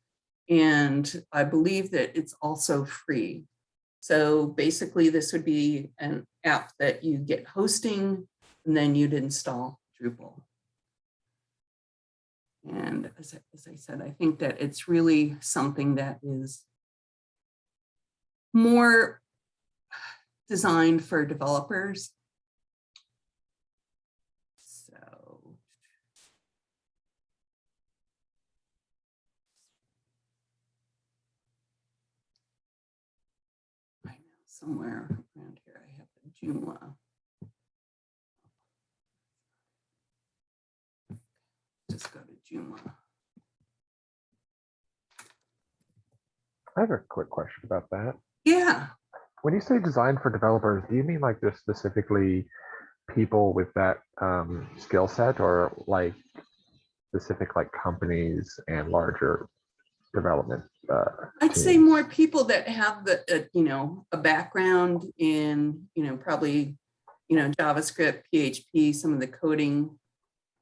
and I believe that it's also free. So basically, this would be an app that you get hosting, and then you'd install Drupal. And as I said, I think that it's really something that is more designed for developers. So I know somewhere around here I have the Joomla. Just go to Joomla. I have a quick question about that. Yeah. When you say designed for developers, do you mean like just specifically people with that skill set, or like specific like companies and larger development? I'd say teams? more people that have the, you know, a background in, you know, probably, you know, JavaScript, PHP, some of the coding,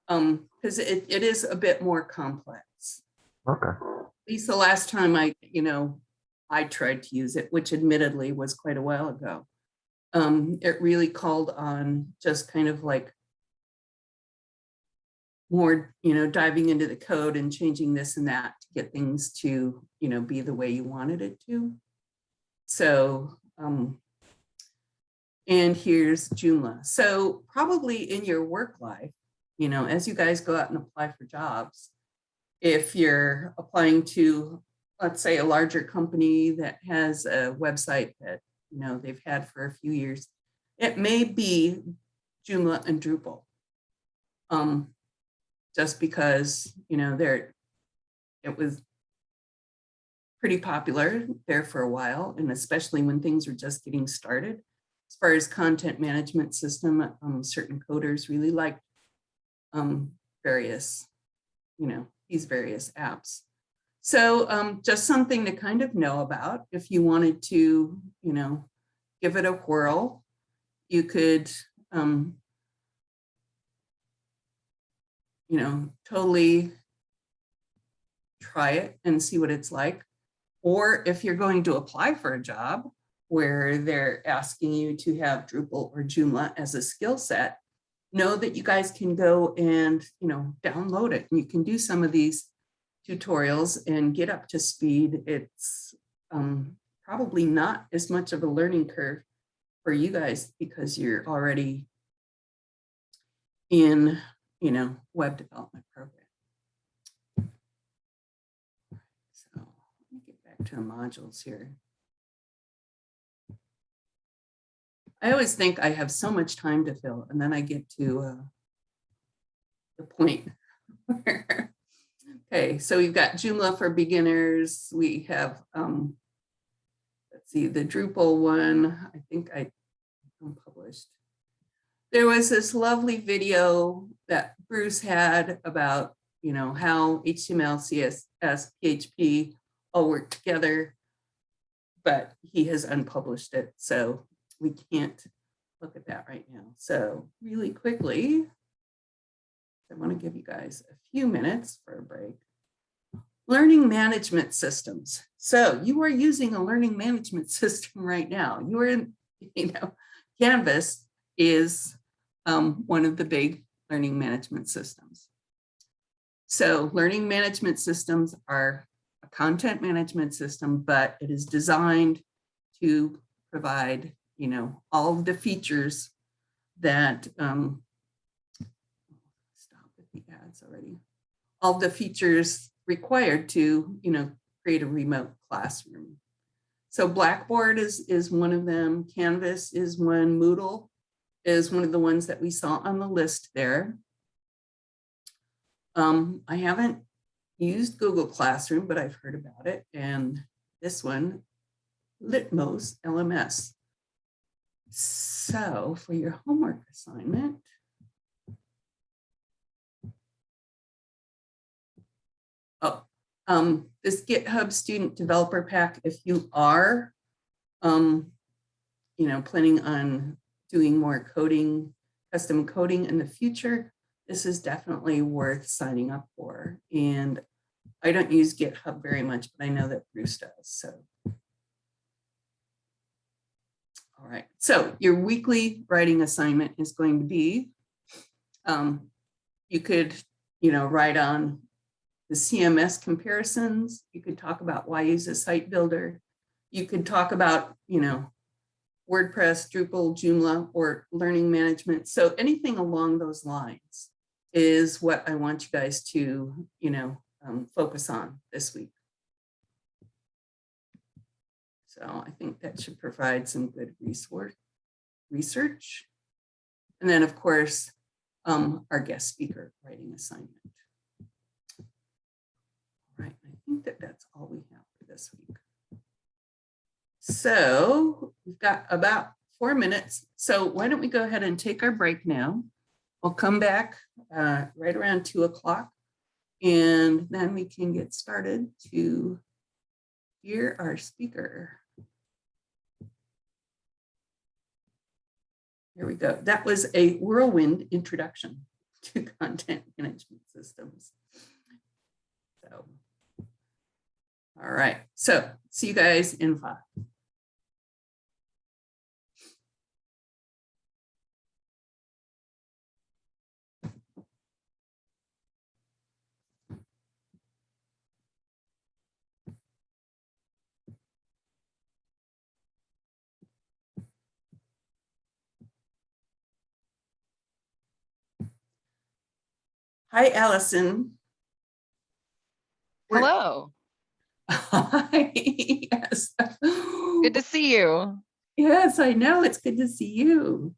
because it is a bit more complex. Okay. At least the last time I tried to use it, which admittedly was quite a while ago. It really called on just kind of like more, you know, diving into the code and changing this and that to get things to, you know, be the way you wanted it to. So, and here's Joomla. So probably in your work life, you know, as you guys go out and apply for jobs, if you're applying to, let's say, a larger company that has a website that, you know, they've had for a few years, it may be Joomla and Drupal. Just because, you know, it was pretty popular there for a while, and especially when things were just getting started. As far as content management system, certain coders really liked various, you know, these various apps. So just something to kind of know about if you wanted to, you know, give it a whirl. You could, you know, totally try it and see what it's like. Or if you're going to apply for a job where they're asking you to have Drupal or Joomla as a skill set, know that you guys can go and, you know, download it. And you can do some of these tutorials and get up to speed. It's probably not as much of a learning curve for you guys because you're already in, you know, web development program. So let me get back to the modules here. I always think I have so much time to fill, and then I get to the point where, okay, so we've got Joomla for beginners. We have, let's see, the Drupal one, I think I published. There was this lovely video that Bruce had about, you know, how HTML, CSS, PHP all work together, but he has unpublished it, so we can't look at that right now. So really quickly, I want to give you guys a few minutes for a break. Learning management systems. So you are using a learning management system right now. You are in, you know, Canvas is one of the big learning management systems. So learning management systems are a content management system, but it is designed to provide, you know, all of the features that, stop with the ads already, all the features required to, you know, create a remote classroom. So Blackboard is one of them. Canvas is one. Moodle is one of the ones that we saw on the list there. I haven't used Google Classroom, but I've heard about it. And this one, Litmos LMS. So for your homework assignment, this GitHub Student Developer Pack, if you are, you know, planning on doing more coding, custom coding in the future, this is definitely worth signing up for. And I don't use GitHub very much, but I know that Bruce does. So, all right. So your weekly writing assignment is going to be, you could, you know, write on the CMS comparisons. You could talk about why use a site builder. You could talk about, you know, WordPress, Drupal, Joomla, or learning management. So anything along those lines is what I want you guys to, focus on this week. So I think that should provide some good research. And then, of course, our guest speaker writing assignment. All right, I think that that's all we have for this week. So we've got about 4 minutes. So why don't we go ahead and take our break now? We'll come back right around 2 o'clock, and then we can get started to hear our speaker. Here we go. That was a whirlwind introduction to content management systems. So, all right. So see you guys in 5. Hi, Allison. Hello. Hi. Yes. Good to see you. Yes, I know. It's good to see you.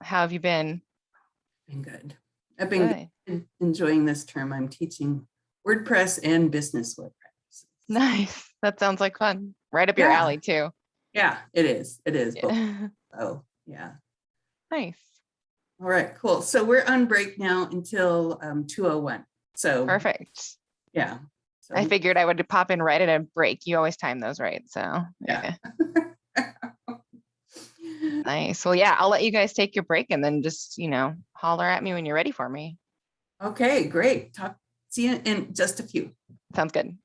How have you been? Been good. I've been enjoying this term. I'm teaching WordPress and business web practices. Nice. That sounds like fun. Right up your alley too. Yeah, it is. It is. Yeah. Oh, yeah. Nice. All right, cool. So we're on break now until 2:01. So Perfect. yeah. So I figured I would pop in right at a break. You always time those right. So yeah. Nice. Well, yeah, I'll let you guys take your break and then just, holler at me when you're ready for me. Okay, great. See you in just a few. Sounds good.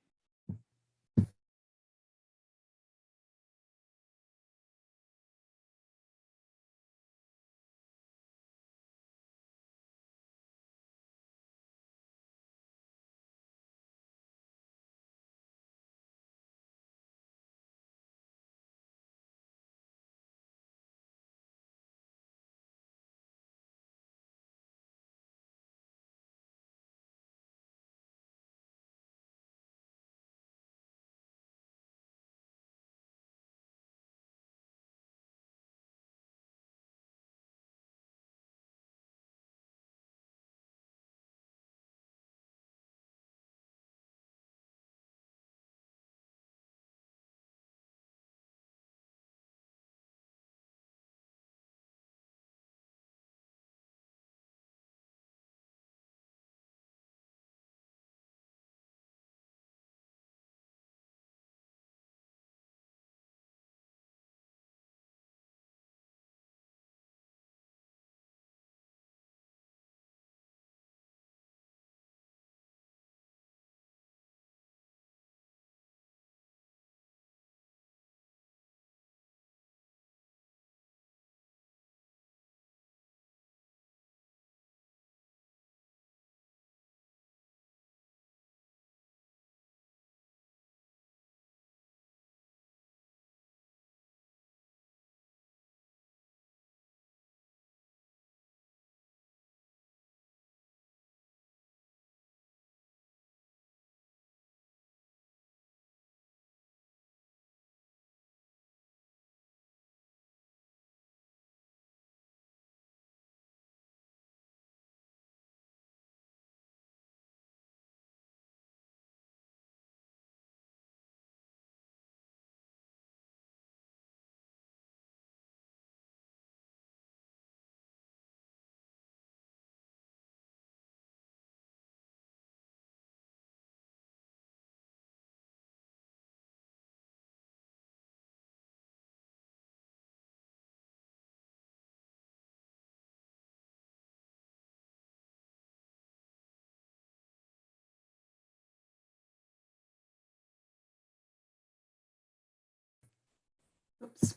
Oops.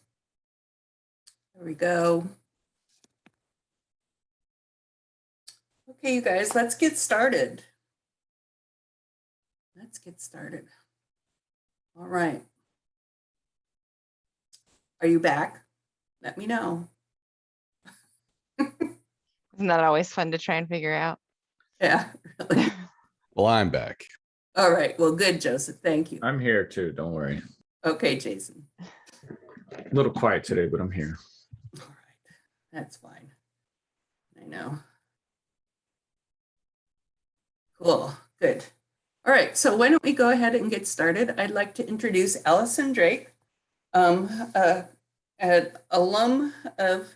There we go. Okay, you guys, let's get started. Let's get started. All right. Are you back? let me know. Isn't that always fun to try and figure out? Yeah, really. Well, I'm back. All right. Well, good, Joseph. Thank you. I'm here too, don't worry. Okay, Jason. A little quiet today, but I'm here. All right. That's fine. I know. Cool. Good. All right. So why don't we go ahead and get started? I'd like to introduce Allison Drake, an alum of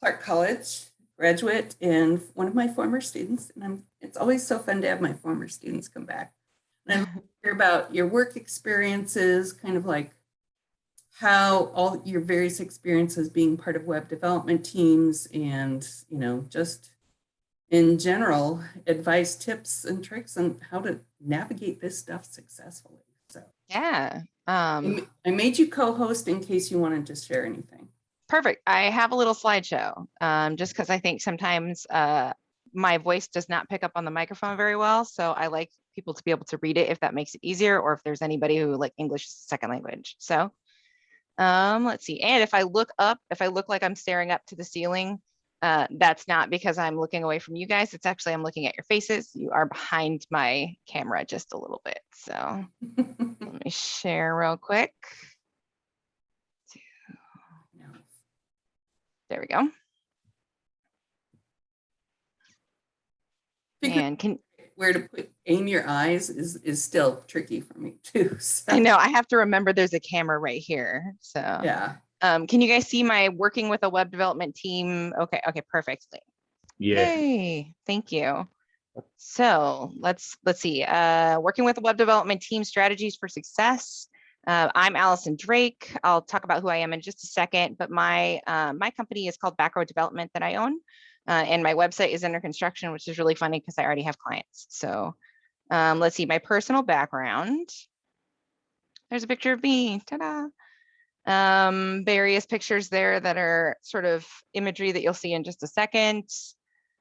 Clark College, graduate, and one of my former students. And it's always so fun to have my former students come back. And I'd like to hear about your work experiences, kind of like how all your various experiences being part of web development teams and, you know, just in general, advice, tips, and tricks on how to navigate this stuff successfully. So Yeah. I made you co-host in case you wanted to share anything. Perfect. I have a little slideshow, just because I think sometimes my voice does not pick up on the microphone very well. So I like people to be able to read it if that makes it easier, or if there's anybody who like English is a second language. So let's see. And if I look up, if I look like I'm staring up to the ceiling, that's not because I'm looking away from you guys. It's actually I'm looking at your faces. You are behind my camera just a little bit. So let me share real quick. There we go. And can where to aim your eyes is still tricky for me too. So. I know I have to remember there's a camera right here. So yeah. Can you guys see my working with a web development team? Okay, perfect. Yeah. Yay, thank you. So let's see. Working with a web development team, strategies for success. I'm Allison Drake. I'll talk about who I am in just a second, but my company is called Backrow Development that I own. And my website is under construction, which is really funny because I already have clients. So let's see, my personal background. There's a picture of me, ta-da. Various pictures there that are sort of imagery that you'll see in just a second.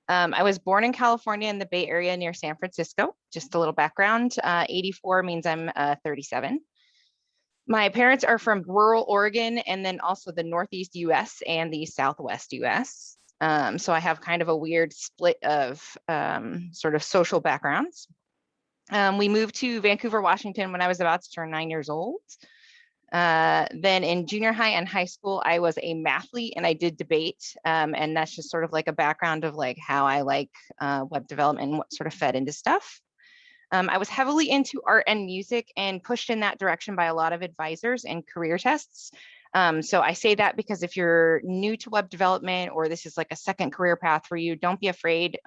I was born in California in the Bay Area near San Francisco. Just a little background, 84 means I'm 37. My parents are from rural Oregon and then also the Northeast US and the Southwest US. So I have kind of a weird split of sort of social backgrounds. We moved to Vancouver, Washington when I was about to turn 9 years old. Then in junior high and high school, I was a mathlete and I did debate. And that's just sort of like a background of like how I like web development and what sort of fed into stuff. I was heavily into art and music and pushed in that direction by a lot of advisors and career tests. So I say that because if you're new to web development or this is like a second career path for you, don't be afraid.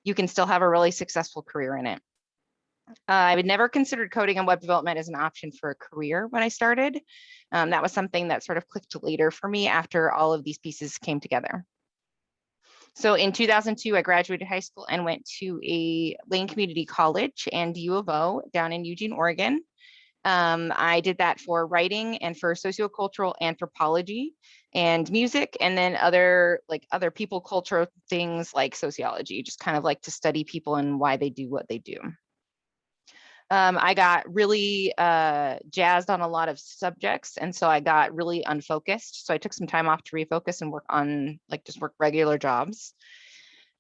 You can still have a really successful career in it. I had never considered coding and web development as an option for a career when I started. That was something that sort of clicked later for me after all of these pieces came together. So in 2002, I graduated high school and went to a Lane Community College and U of O down in Eugene, Oregon. I did that for writing and for sociocultural anthropology and music, and then other people culture things like sociology, just kind of like to study people and why they do what they do. I got really jazzed on a lot of subjects, and so I got really unfocused. So I took some time off to refocus and work on just work regular jobs.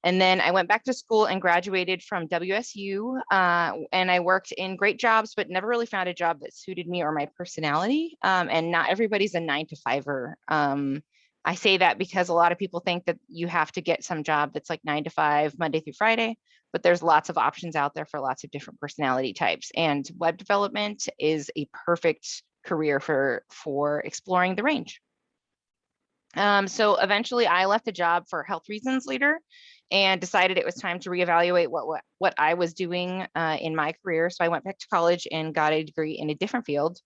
And then I went back to school and graduated from WSU, and I worked in great jobs, but never really found a job that suited me or my personality. And not everybody's a 9-to-5-er. I say that because a lot of people think that you have to get some job that's like 9 to 5, Monday through Friday, but there's lots of options out there for lots of different personality types. And web development is a perfect career for exploring the range. So eventually I left a job for health reasons later and decided it was time to reevaluate what I was doing in my career. So I went back to college and got a degree in a different field,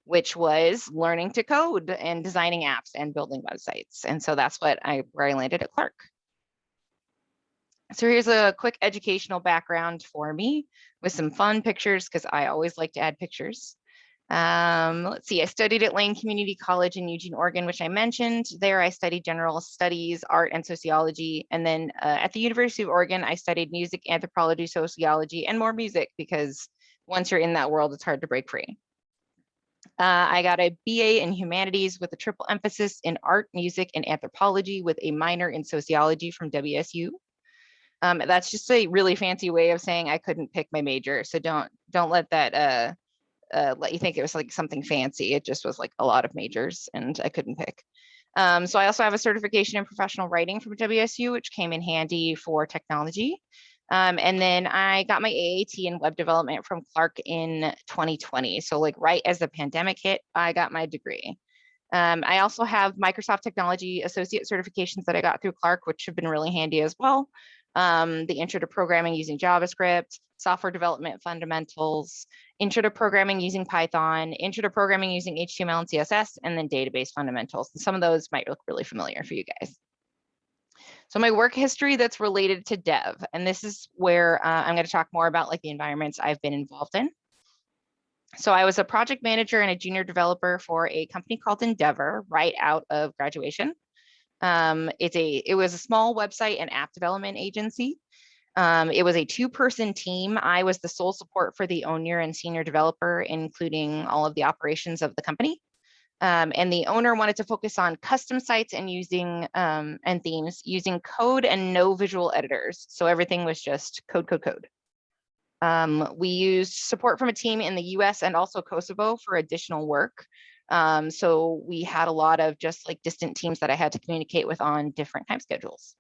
which was learning to code and designing apps and building websites. And so that's where I landed at Clark. So here's a quick educational background for me with some fun pictures because I always like to add pictures. Let's see, I studied at Lane Community College in Eugene, Oregon, which I mentioned. There I studied general studies, art and sociology. And then at the University of Oregon, I studied music, anthropology, sociology, and more music because once you're in that world, it's hard to break free. I got a BA in humanities with a triple emphasis in art, music, and anthropology with a minor in sociology from WSU. That's just a really fancy way of saying I couldn't pick my major. So don't let that let you think it was like something fancy. It just was like a lot of majors and I couldn't pick. So I also have a certification in professional writing from WSU, which came in handy for technology. And then I got my AAT in web development from Clark in 2020. So like right as the pandemic hit, I got my degree. I also have Microsoft Technology Associate certifications that I got through Clark, which have been really handy as well. The intro to programming using JavaScript, software development fundamentals, intro to programming using Python, intro to programming using HTML and CSS, and then database fundamentals. And some of those might look really familiar for you guys. So my work history that's related to dev, and this is where I'm going to talk more about like the environments I've been involved in. So I was a project manager and a junior developer for a company called Endeavor right out of graduation. It was a small website and app development agency. It was a 2-person team. I was the sole support for the owner and senior developer, including all of the operations of the company. And the owner wanted to focus on custom sites and using and themes using code and no visual editors. So everything was just code, code, code. We used support from a team in the US and also Kosovo for additional work. So we had a lot of just like distant teams that I had to communicate with on different time schedules.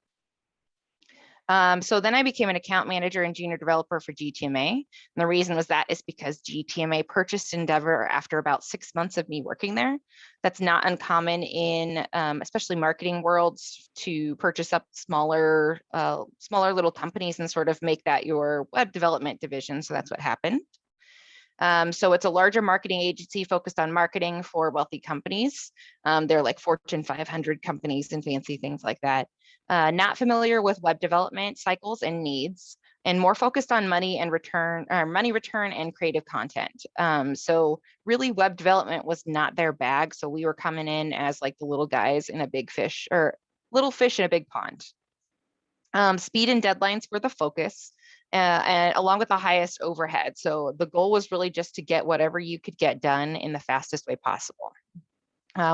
So then I became an account manager and junior developer for GTMA. And the reason was that is because GTMA purchased Endeavor after about 6 months of me working there. That's not uncommon in especially marketing worlds to purchase up smaller little companies and sort of make that your web development division. So that's what happened. So it's a larger marketing agency focused on marketing for wealthy companies. They're like Fortune 500 companies and fancy things like that. Not familiar with web development cycles and needs, and more focused on money return and creative content. So really web development was not their bag. So we were coming in as like the little guys in a big fish, or little fish in a big pond. Speed and deadlines were the focus. And along with the highest overhead. So the goal was really just to get whatever you could get done in the fastest way possible,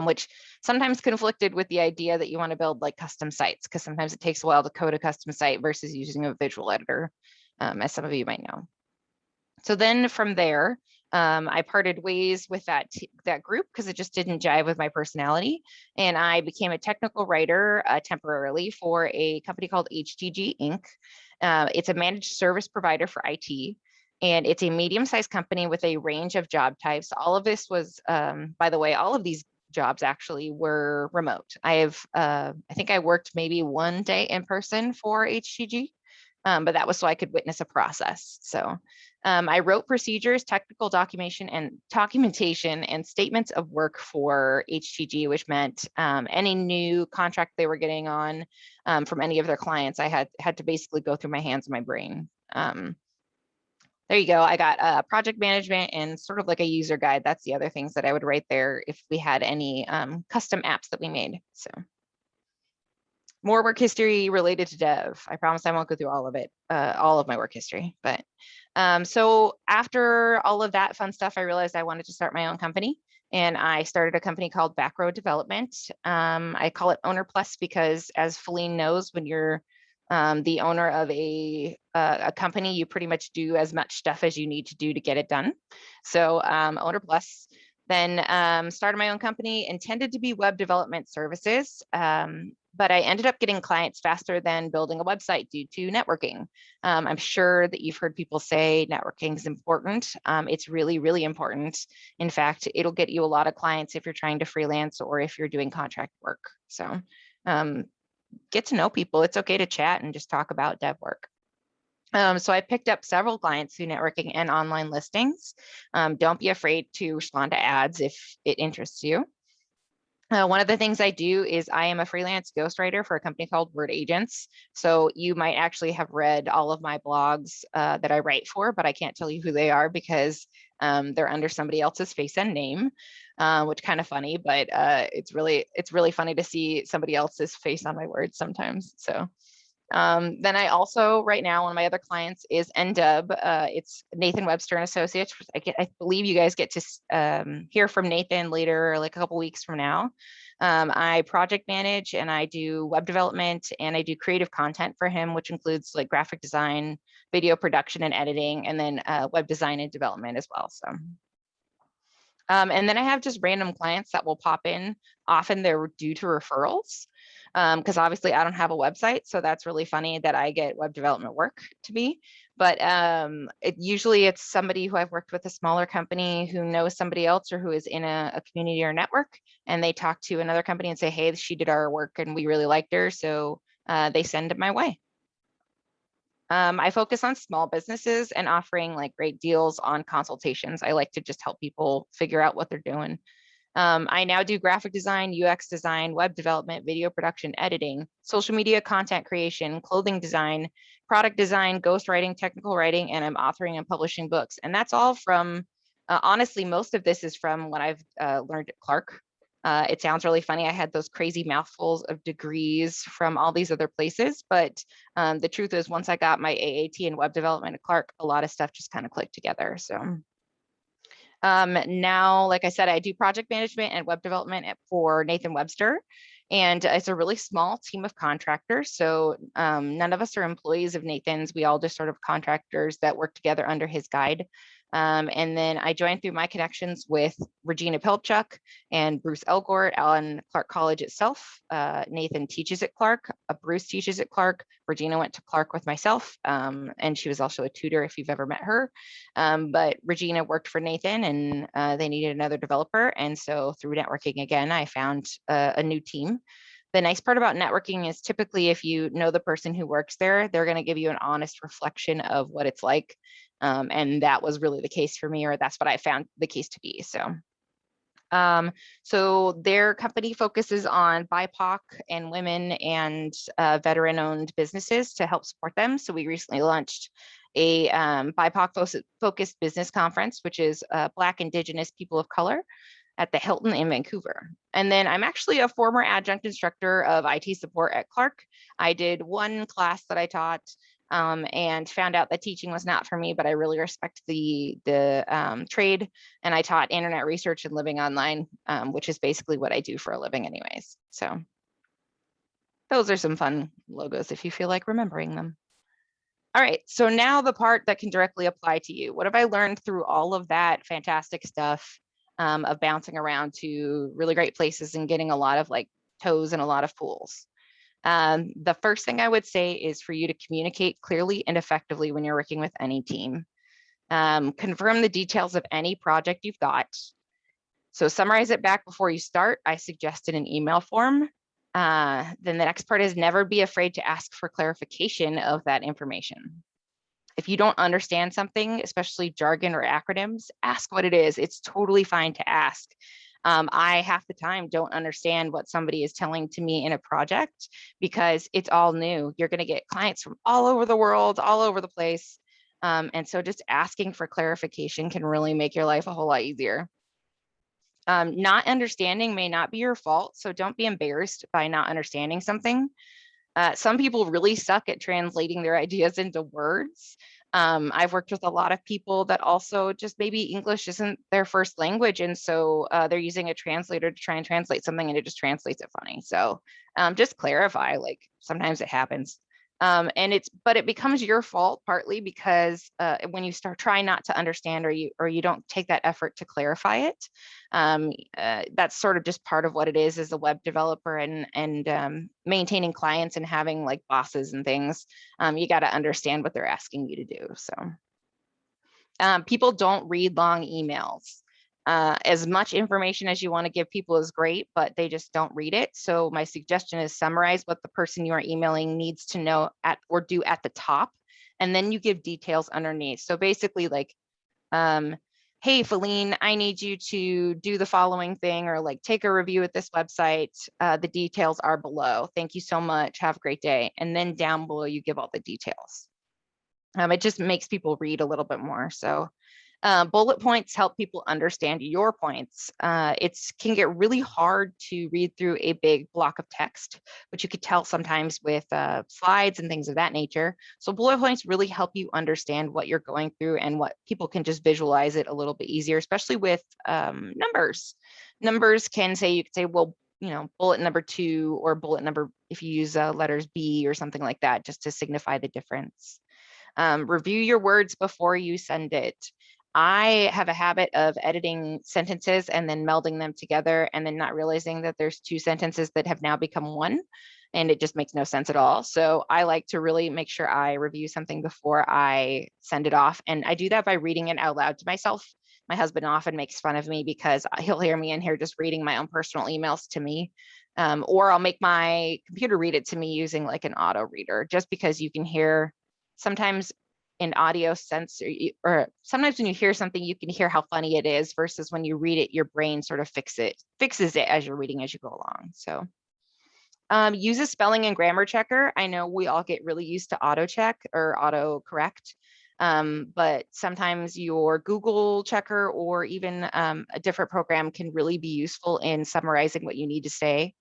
which sometimes conflicted with the idea that you want to build like custom sites, because sometimes it takes a while to code a custom site versus using a visual editor, as some of you might know. So then from there, I parted ways with that group because it just didn't jive with my personality. And I became a technical writer temporarily for a company called HGG Inc. It's a managed service provider for IT, and it's a medium-sized company with a range of job types. All of this was, by the way, all of these jobs actually were remote. I think I worked maybe one day in person for HGG, but that was so I could witness a process. So I wrote procedures, technical documentation, and statements of work for HGG, which meant any new contract they were getting on from any of their clients, I had to basically go through my hands and my brain. There you go. I got project management and sort of like a user guide. That's the other things that I would write there if we had any custom apps that we made. So more work history related to dev. I promise I won't go through all of it, all of my work history. But so after all of that fun stuff, I realized I wanted to start my own company. And I started a company called Backrow Development. I call it Owner Plus because, as Feline knows, when you're the owner of a company, you pretty much do as much stuff as you need to do to get it done. So Owner Plus. Then started my own company, intended to be web development services, but I ended up getting clients faster than building a website due to networking. I'm sure that you've heard people say networking is important. It's really, really important. In fact, it'll get you a lot of clients if you're trying to freelance or if you're doing contract work. So get to know people. It's okay to chat and just talk about dev work. So I picked up several clients through networking and online listings. Don't be afraid to respond to ads if it interests you. One of the things I do is I am a freelance ghostwriter for a company called Word Agents. So you might actually have read all of my blogs that I write for, but I can't tell you who they are because they're under somebody else's face and name, which kind of funny, but it's really funny to see somebody else's face on my words sometimes. So Then I also, right now, one of my other clients is NW. It's Nathan Webster and Associates. I believe you guys get to hear from Nathan later, like a couple weeks from now. I project manage and I do web development and I do creative content for him, which includes like graphic design, video production and editing, and then web design and development as well. So. And then I have just random clients that will pop in. Often they're due to referrals because obviously I don't have a website. So that's really funny that I get web development work to me. But usually it's somebody who I've worked with, a smaller company who knows somebody else or who is in a community or network. And they talk to another company and say, hey, she did our work and we really liked her. So they send it my way. I focus on small businesses and offering like great deals on consultations. I like to just help people figure out what they're doing. I now do graphic design, UX design, web development, video production, editing, social media content creation, clothing design, product design, ghostwriting, technical writing, and I'm authoring and publishing books. And that's all from, honestly, most of this is from what I've learned at Clark. It sounds really funny. I had those crazy mouthfuls of degrees from all these other places, but the truth is once I got my AAT in web development at Clark, a lot of stuff just kind of clicked together. So now, like I said, I do project management and web development for Nathan Webster, and it's a really small team of contractors. So none of us are employees of Nathan's. We all just sort of contractors that work together under his guide. And then I joined through my connections with Regina Pilchuk and Bruce Elgort on Clark College itself. Nathan teaches at Clark, Bruce teaches at Clark. Regina went to Clark with myself, and she was also a tutor if you've ever met her. But Regina worked for Nathan and they needed another developer. And so through networking again, I found a new team. The nice part about networking is typically if you know the person who works there, they're going to give you an honest reflection of what it's like. And that was really the case for me, or that's what I found the case to be. So their company focuses on BIPOC and women and veteran-owned businesses to help support them. So we recently launched a BIPOC focused business conference, which is Black, Indigenous, people of color, at the Hilton in Vancouver. And then I'm actually a former adjunct instructor of IT support at Clark. I did one class that I taught and found out that teaching was not for me, but I really respect the trade. And I taught internet research and living online, which is basically what I do for a living anyways. So those are some fun logos if you feel like remembering them. All right, so now the part that can directly apply to you. What have I learned through all of that fantastic stuff of bouncing around to really great places and getting a lot of like toes in a lot of pools? The first thing I would say is for you to communicate clearly and effectively when you're working with any team. Confirm the details of any project you've got. So summarize it back before you start. I suggested an email form. Then the next part is never be afraid to ask for clarification of that information. If you don't understand something, especially jargon or acronyms, ask what it is. It's totally fine to ask. I half the time don't understand what somebody is telling to me in a project because it's all new. You're going to get clients from all over the world, all over the place. And so just asking for clarification can really make your life a whole lot easier. Not understanding may not be your fault, so don't be embarrassed by not understanding something. Some people really suck at translating their ideas into words. I've worked with a lot of people that also just maybe English isn't their first language. And so they're using a translator to try and translate something and it just translates it funny. So just clarify, like sometimes it happens. But it becomes your fault partly because when you start trying not to understand or you don't take that effort to clarify it, that's sort of just part of what it is as a web developer and maintaining clients and having like bosses and things. You got to understand what they're asking you to do. So people don't read long emails. As much information as you want to give people is great, but they just don't read it. So my suggestion is summarize what the person you are emailing needs to know or do at the top, and then you give details underneath. So basically like, hey, Feline, I need you to do the following thing, or like take a review at this website. The details are below. Thank you so much. Have a great day. And then down below, you give all the details. It just makes people read a little bit more. So Bullet points help people understand your points. It can get really hard to read through a big block of text, but you could tell sometimes with slides and things of that nature. So bullet points really help you understand what you're going through and what people can just visualize it a little bit easier, especially with numbers. Numbers can say, you could say, well, you know, bullet number 2 or bullet number, if you use letters B or something like that, just to signify the difference. Review your words before you send it. I have a habit of editing sentences and then melding them together and then not realizing that there's 2 sentences that have now become 1, and it just makes no sense at all. So I like to really make sure I review something before I send it off. And I do that by reading it out loud to myself. My husband often makes fun of me because he'll hear me in here just reading my own personal emails to me. Or I'll make my computer read it to me using like an auto reader, just because you can hear sometimes in audio sense, or sometimes when you hear something, you can hear how funny it is versus when you read it, your brain sort of fixes it as you're reading as you go along. So use a spelling and grammar checker. I know we all get really used to auto check or auto correct, but sometimes your Google checker or even a different program can really be useful in summarizing what you need to say.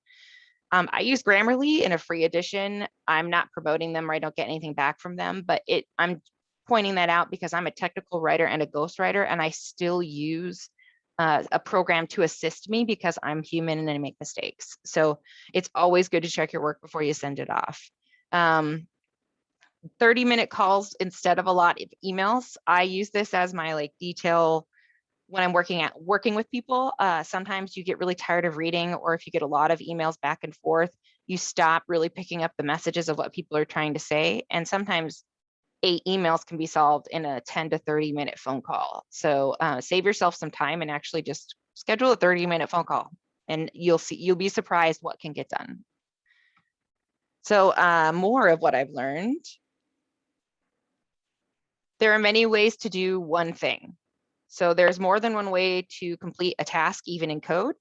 I use Grammarly in a free edition. I'm not promoting them or I don't get anything back from them, but I'm pointing that out because I'm a technical writer and a ghostwriter, and I still use a program to assist me because I'm human and I make mistakes. So it's always good to check your work before you send it off. 30-minute calls instead of a lot of emails. I use this as my like detail when I'm working with people. Sometimes you get really tired of reading, or if you get a lot of emails back and forth, you stop really picking up the messages of what people are trying to say. And sometimes 8 emails can be solved in a 10 to 30-minute phone call. So save yourself some time and actually just schedule a 30-minute phone call, and you'll be surprised what can get done. So more of what I've learned. There are many ways to do one thing. So there's more than one way to complete a task, even in code.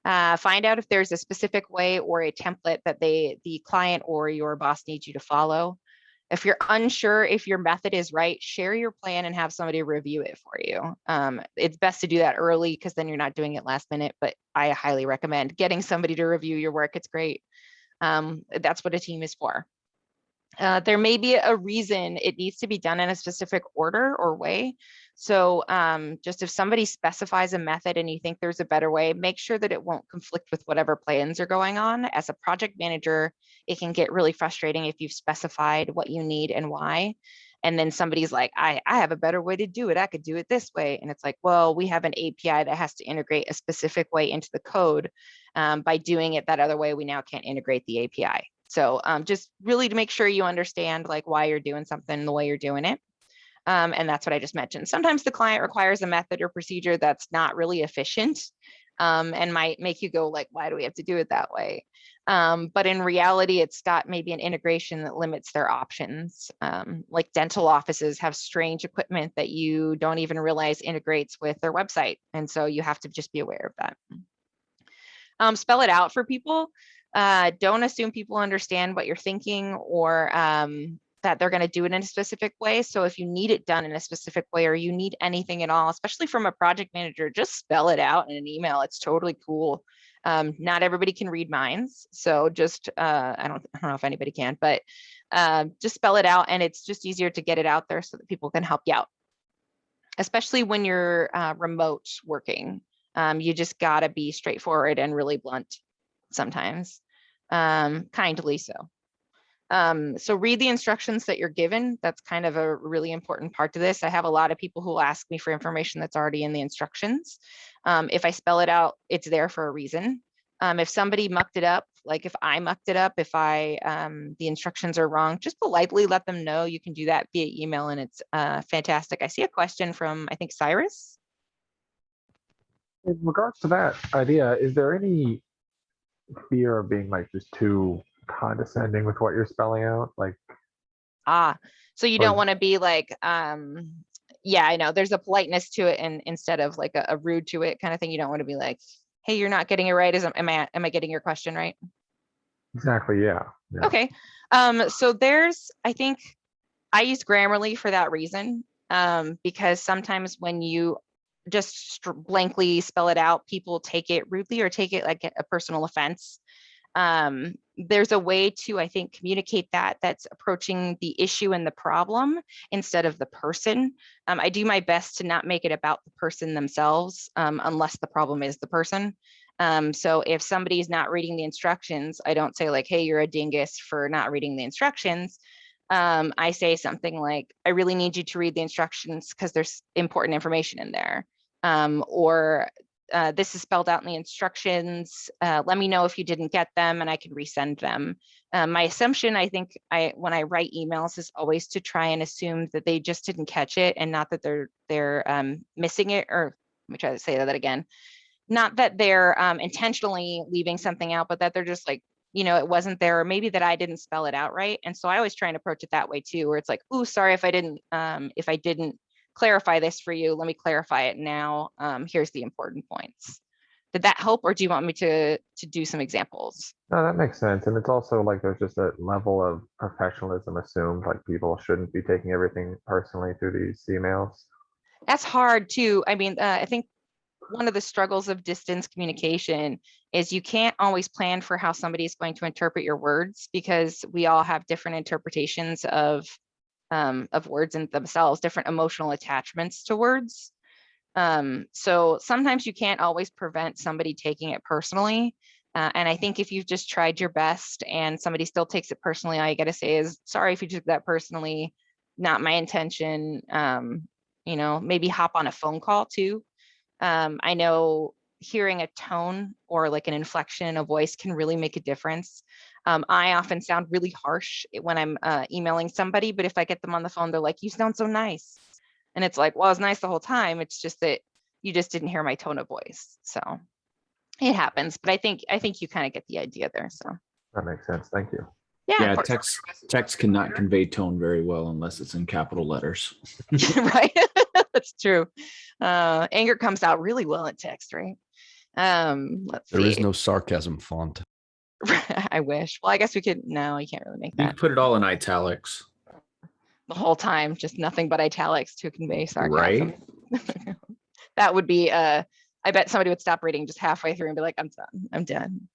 Find out if there's a specific way or a template that the client or your boss needs you to follow. If you're unsure if your method is right, share your plan and have somebody review it for you. It's best to do that early because then you're not doing it last minute, but I highly recommend getting somebody to review your work. It's great. That's what a team is for. There may be a reason it needs to be done in a specific order or way. So just if somebody specifies a method and you think there's a better way, make sure that it won't conflict with whatever plans are going on. As a project manager, it can get really frustrating if you've specified what you need and why. And then somebody's like, I have a better way to do it. I could do it this way. And it's like, well, we have an API that has to integrate a specific way into the code. By doing it that other way, we now can't integrate the API. So just really to make sure you understand like why you're doing something the way you're doing it. And that's what I just mentioned. Sometimes the client requires a method or procedure that's not really efficient and might make you go like, why do we have to do it that way? But in reality, it's got maybe an integration that limits their options. Like dental offices have strange equipment that you don't even realize integrates with their website. And so you have to just be aware of that. Spell it out for people. Don't assume people understand what you're thinking or that they're going to do it in a specific way. So if you need it done in a specific way or you need anything at all, especially from a project manager, just spell it out in an email. It's totally cool. Not everybody can read minds. So just, I don't know if anybody can, but just spell it out, and it's just easier to get it out there so that people can help you out, especially when you're remote working. You just got to be straightforward and really blunt sometimes, kindly so. So read the instructions that you're given. That's kind of a really important part to this. I have a lot of people who ask me for information that's already in the instructions. If I spell it out, it's there for a reason. If somebody mucked it up, like if I mucked it up, if the instructions are wrong, just politely let them know. You can do that via email, and it's fantastic. I see a question from, I think, Cyrus. In regards to that idea, is there any fear of being like just too condescending with what you're spelling out? Like, so you don't want to be like, yeah, I know there's a politeness to it, and instead of like a rude to it kind of thing, you don't want to be like, hey, you're not getting it right. Am I getting your question right? exactly, yeah. Okay. So I think I use Grammarly for that reason. because sometimes when you just blankly spell it out, people take it rudely or take it like a personal offense. There's a way to, I think, communicate that's approaching the issue and the problem instead of the person. I do my best to not make it about the person themselves, unless the problem is the person. So if somebody's not reading the instructions, I don't say like, hey, you're a dingus for not reading the instructions. I say something like, I really need you to read the instructions because there's important information in there. Or this is spelled out in the instructions. Let me know if you didn't get them and I can resend them. My assumption, I think, when I write emails is always to try and assume that they just didn't catch it and not that they're missing it. Or let me try to say that again. Not that they're intentionally leaving something out, but that they're just like, it wasn't there, or maybe that I didn't spell it out right. And so I always try and approach it that way too, where it's like, oh, sorry if I didn't clarify this for you. Let me clarify it now. Here's the important points. Did that help, or do you want me to do some examples? No, that makes sense. And it's also like there's just a level of professionalism assumed, like people shouldn't be taking everything personally through these emails. That's hard too. I mean, I think one of the struggles of distance communication is you can't always plan for how somebody is going to interpret your words, because we all have different interpretations of words in themselves, different emotional attachments to words. So sometimes you can't always prevent somebody taking it personally. And I think if you've just tried your best and somebody still takes it personally, all you got to say is, sorry if you took that personally, not my intention. Maybe hop on a phone call too. I know hearing a tone or like an inflection in a voice can really make a difference. I often sound really harsh when I'm emailing somebody, but if I get them on the phone, they're like, you sound so nice. And it's like, well, it's nice the whole time. It's just that you just didn't hear my tone of voice. So it happens, but I think you kind of get the idea there. So That makes sense. Thank you. Yeah, of course. text cannot convey tone very well unless it's in capital letters. Right. That's true. Anger comes out really well in text, right? Let's see. There is no sarcasm font. I wish. Well, I guess we could. No, you can't really make You that put it all in italics. the whole time, just nothing but italics to convey sarcasm. Right. That would be I bet somebody would stop reading just halfway through and be like, I'm done.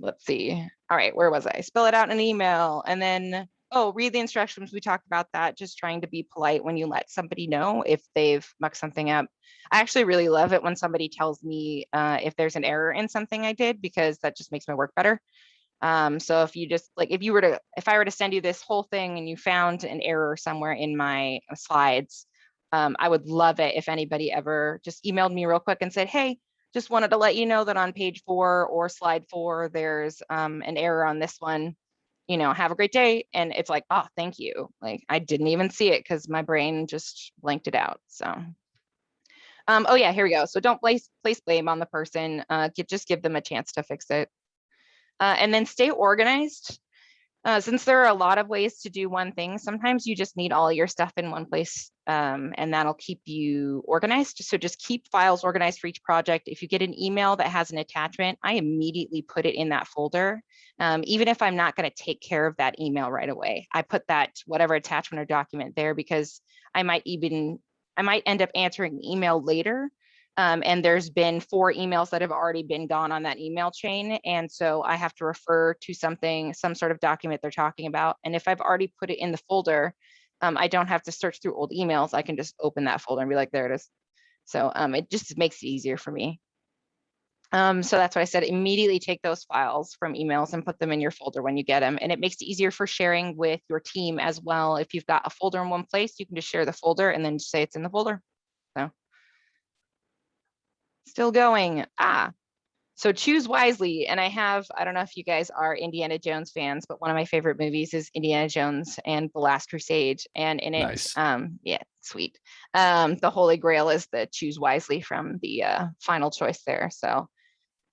Let's see. All right, where was I? Spell it out in an email, and then read the instructions. We talked about that, just trying to be polite when you let somebody know if they've mucked something up. I actually really love it when somebody tells me if there's an error in something I did, because that just makes my work better. So if you just like, if I were to send you this whole thing and you found an error somewhere in my slides, I would love it if anybody ever just emailed me real quick and said, hey, just wanted to let you know that on page 4 or slide 4, there's an error on this one. Have a great day. And it's like, oh, thank you. Like, I didn't even see it because my brain just blanked it out. So, oh yeah, here we go. So don't place blame on the person. Just give them a chance to fix it. And then stay organized. Since there are a lot of ways to do one thing, sometimes you just need all your stuff in one place, and that'll keep you organized. So just keep files organized for each project. If you get an email that has an attachment, I immediately put it in that folder. Even if I'm not going to take care of that email right away, I put that whatever attachment or document there, because I might end up answering the email later. And there's been 4 emails that have already been gone on that email chain. And so I have to refer to some sort of document they're talking about. And if I've already put it in the folder, I don't have to search through old emails. I can just open that folder and be like, there it is. So it just makes it easier for me. So that's why I said immediately take those files from emails and put them in your folder when you get them. And it makes it easier for sharing with your team as well. If you've got a folder in one place, you can just share the folder and then just say it's in the folder. So. Still going. So choose wisely. And I don't know if you guys are Indiana Jones fans, but one of my favorite movies is Indiana Jones and the Last Crusade. And in it, Nice. Yeah, sweet. The Holy Grail is the choose wisely from the final choice there. So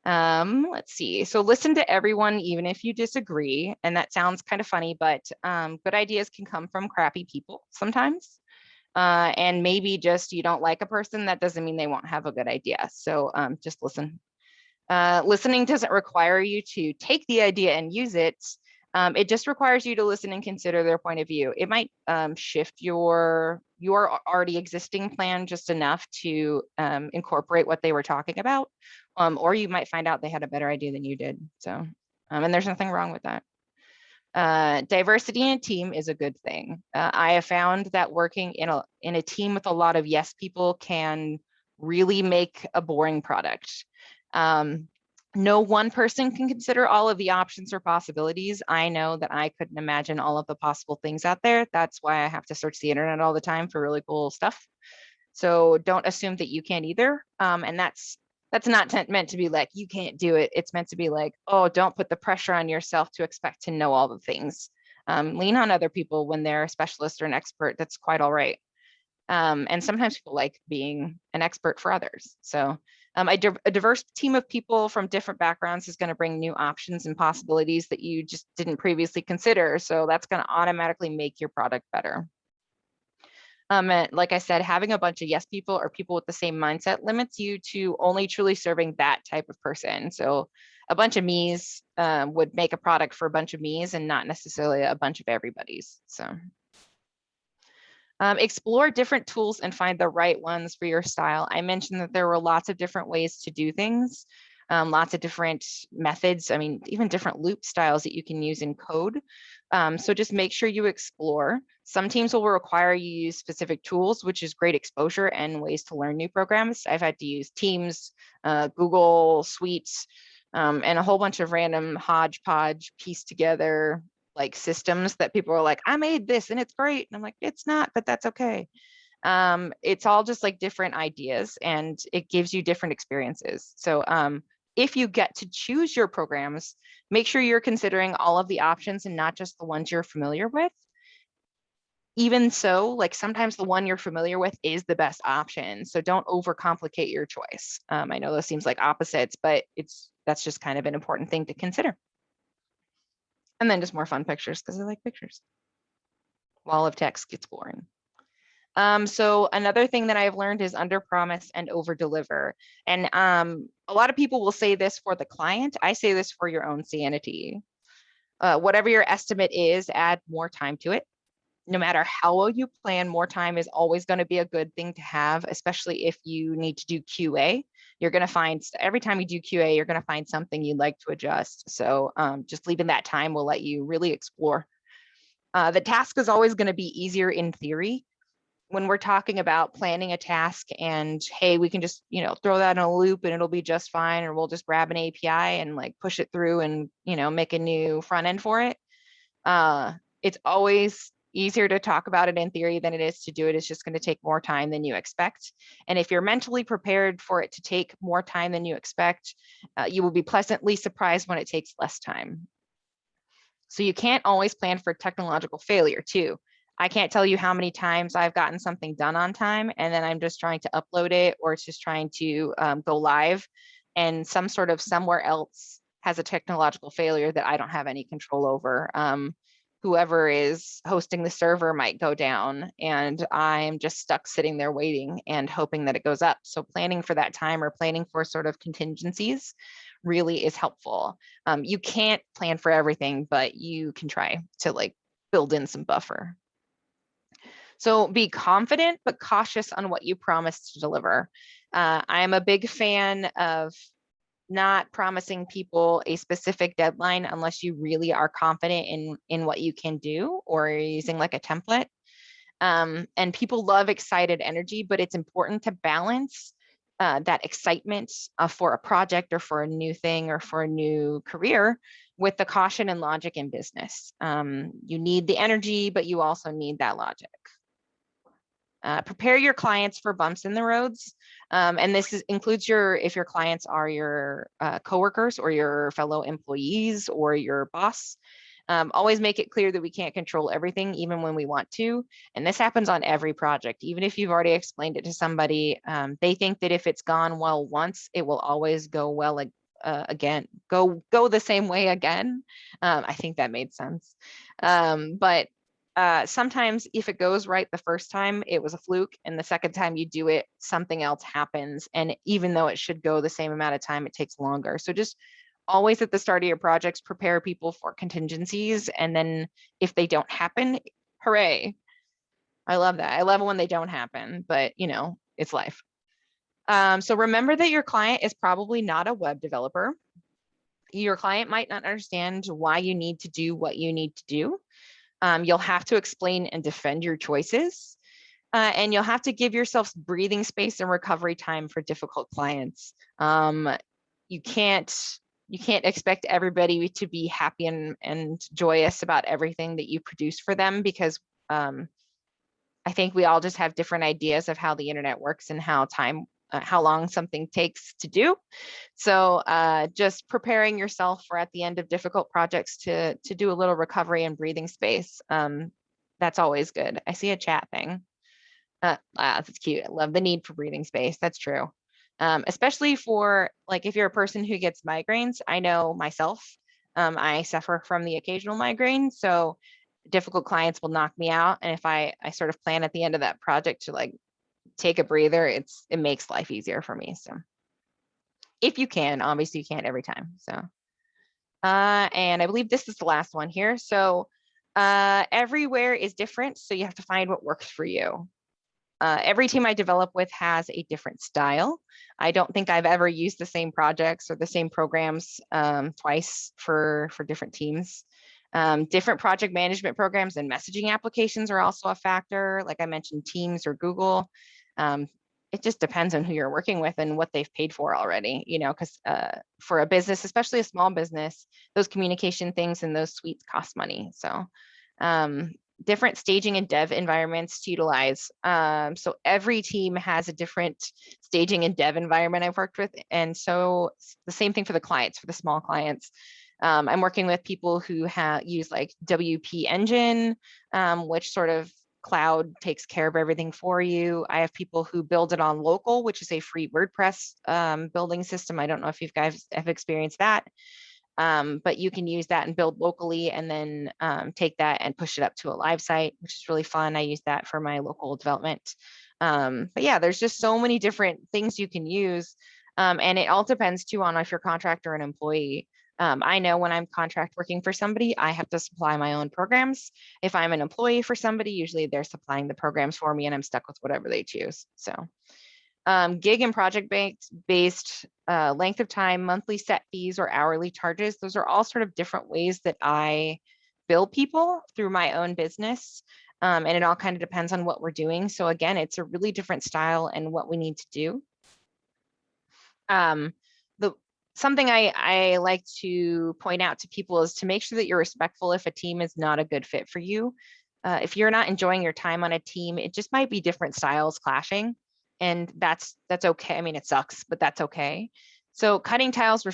let's see. So listen to everyone, even if you disagree. And that sounds kind of funny, but good ideas can come from crappy people sometimes. And maybe just you don't like a person, that doesn't mean they won't have a good idea. So just listen. Listening doesn't require you to take the idea and use it. It just requires you to listen and consider their point of view. It might shift your already existing plan just enough to incorporate what they were talking about, or you might find out they had a better idea than you did. So, and there's nothing wrong with that. Diversity in a team is a good thing. I have found that working in a team with a lot of yes people can really make a boring product. No one person can consider all of the options or possibilities. I know that I couldn't imagine all of the possible things out there. That's why I have to search the internet all the time for really cool stuff. So don't assume that you can't either. And that's not meant to be like, you can't do it. It's meant to be like, oh, don't put the pressure on yourself to expect to know all the things. Lean on other people when they're a specialist or an expert. That's quite all right. And sometimes people like being an expert for others. So a diverse team of people from different backgrounds is going to bring new options and possibilities that you just didn't previously consider. So that's going to automatically make your product better. And like I said, having a bunch of yes people or people with the same mindset limits you to only truly serving that type of person. So a bunch of me's would make a product for a bunch of me's and not necessarily a bunch of everybody's. So explore different tools and find the right ones for your style. I mentioned that there were lots of different ways to do things, lots of different methods. I mean, even different loop styles that you can use in code. So just make sure you explore. Some teams will require you use specific tools, which is great exposure and ways to learn new programs. I've had to use Teams, Google Suites, and a whole bunch of random hodgepodge pieced together like systems that people are like, I made this and it's great. And I'm like, it's not, but that's okay. It's all just like different ideas and it gives you different experiences. So if you get to choose your programs, make sure you're considering all of the options and not just the ones you're familiar with. Even so, like sometimes the one you're familiar with is the best option. So don't overcomplicate your choice. I know those seems like opposites, but that's just kind of an important thing to consider. And then just more fun pictures because I like pictures. Wall of text gets boring. So another thing that I've learned is under promise and over deliver. And a lot of people will say this for the client. I say this for your own sanity. Whatever your estimate is, add more time to it. No matter how well you plan, more time is always going to be a good thing to have, especially if you need to do QA. You're going to find every time you do QA, you're going to find something you'd like to adjust. So just leaving that time will let you really explore. The task is always going to be easier in theory. When we're talking about planning a task and, hey, we can just, throw that in a loop and it'll be just fine, or we'll just grab an API and like push it through and, make a new front end for it. It's always easier to talk about it in theory than it is to do it. It's just going to take more time than you expect. And if you're mentally prepared for it to take more time than you expect, you will be pleasantly surprised when it takes less time. So you can't always plan for technological failure too. I can't tell you how many times I've gotten something done on time and then I'm just trying to upload it, or it's just trying to go live and some sort of somewhere else has a technological failure that I don't have any control over. Whoever is hosting the server might go down and I'm just stuck sitting there waiting and hoping that it goes up. So planning for that time or planning for sort of contingencies really is helpful. You can't plan for everything, but you can try to like build in some buffer. So be confident, but cautious on what you promise to deliver. I'm a big fan of not promising people a specific deadline unless you really are confident in what you can do, or you're using like a template. And people love excited energy, but it's important to balance that excitement for a project or for a new thing or for a new career with the caution and logic in business. You need the energy, but you also need that logic. Prepare your clients for bumps in the roads. And this includes if your clients are your coworkers or your fellow employees or your boss. Always make it clear that we can't control everything, even when we want to. And this happens on every project. Even if you've already explained it to somebody, they think that if it's gone well once, it will always go well again, go the same way again. I think that made sense. But sometimes if it goes right the first time, it was a fluke, and the second time you do it, something else happens. And even though it should go the same amount of time, it takes longer. So just always at the start of your projects, prepare people for contingencies. And then if they don't happen, hooray. I love that. I love it when they don't happen, but you know, it's life. So remember that your client is probably not a web developer. Your client might not understand why you need to do what you need to do. You'll have to explain and defend your choices. And you'll have to give yourself breathing space and recovery time for difficult clients. You can't expect everybody to be happy and joyous about everything that you produce for them, because I think we all just have different ideas of how the internet works and how long something takes to do. So just preparing yourself for at the end of difficult projects to do a little recovery and breathing space. That's always good. I see a chat thing. That's cute. I love the need for breathing space. That's true. Especially for like, if you're a person who gets migraines. I know myself, I suffer from the occasional migraine. So difficult clients will knock me out. And if I sort of plan at the end of that project to like take a breather, it makes life easier for me. So if you can, obviously you can't every time. So, and I believe this is the last one here. So everywhere is different. So you have to find what works for you. Every team I develop with has a different style. I don't think I've ever used the same projects or the same programs twice for different teams. Different project management programs and messaging applications are also a factor. Like I mentioned, Teams or Google. It just depends on who you're working with and what they've paid for already, you know, because for a business, especially a small business, those communication things and those suites cost money. So different staging and dev environments to utilize. So every team has a different staging and dev environment I've worked with. And so the same thing for the clients, for the small clients. I'm working with people who use like WP Engine, which sort of cloud takes care of everything for you. I have people who build it on Local, which is a free WordPress building system. I don't know if you guys have experienced that. But you can use that and build locally and then take that and push it up to a live site, which is really fun. I use that for my local development. But yeah, there's just so many different things you can use. And it all depends too on if you're a contractor or an employee. I know when I'm contract working for somebody, I have to supply my own programs. If I'm an employee for somebody, usually they're supplying the programs for me and I'm stuck with whatever they choose. So gig and project based length of time, monthly set fees or hourly charges. Those are all sort of different ways that I bill people through my own business. And it all kind of depends on what we're doing. So again, it's a really different style and what we need to do. Something I like to point out to people is to make sure that you're respectful if a team is not a good fit for you. If you're not enjoying your time on a team, it just might be different styles clashing. And that's okay. I mean, it sucks, but that's okay. So cutting ties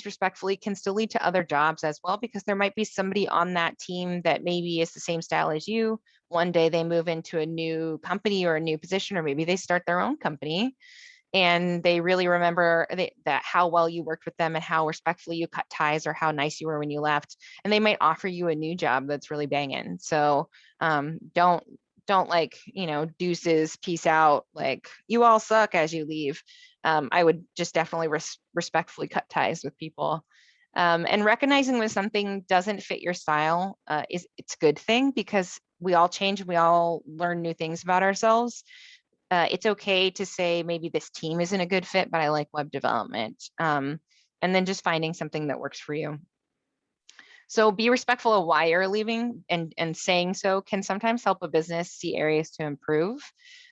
respectfully can still lead to other jobs as well, because there might be somebody on that team that maybe is the same style as you. One day they move into a new company or a new position, or maybe they start their own company. And they really remember that how well you worked with them and how respectfully you cut ties or how nice you were when you left. And they might offer you a new job that's really banging. So don't like, you know, deuces, peace out, like you all suck as you leave. I would just definitely respectfully cut ties with people. And recognizing when something doesn't fit your style it's a good thing, because we all change, we all learn new things about ourselves. It's okay to say maybe this team isn't a good fit, but I like web development. And then just finding something that works for you. So be respectful of why you're leaving, and saying so can sometimes help a business see areas to improve.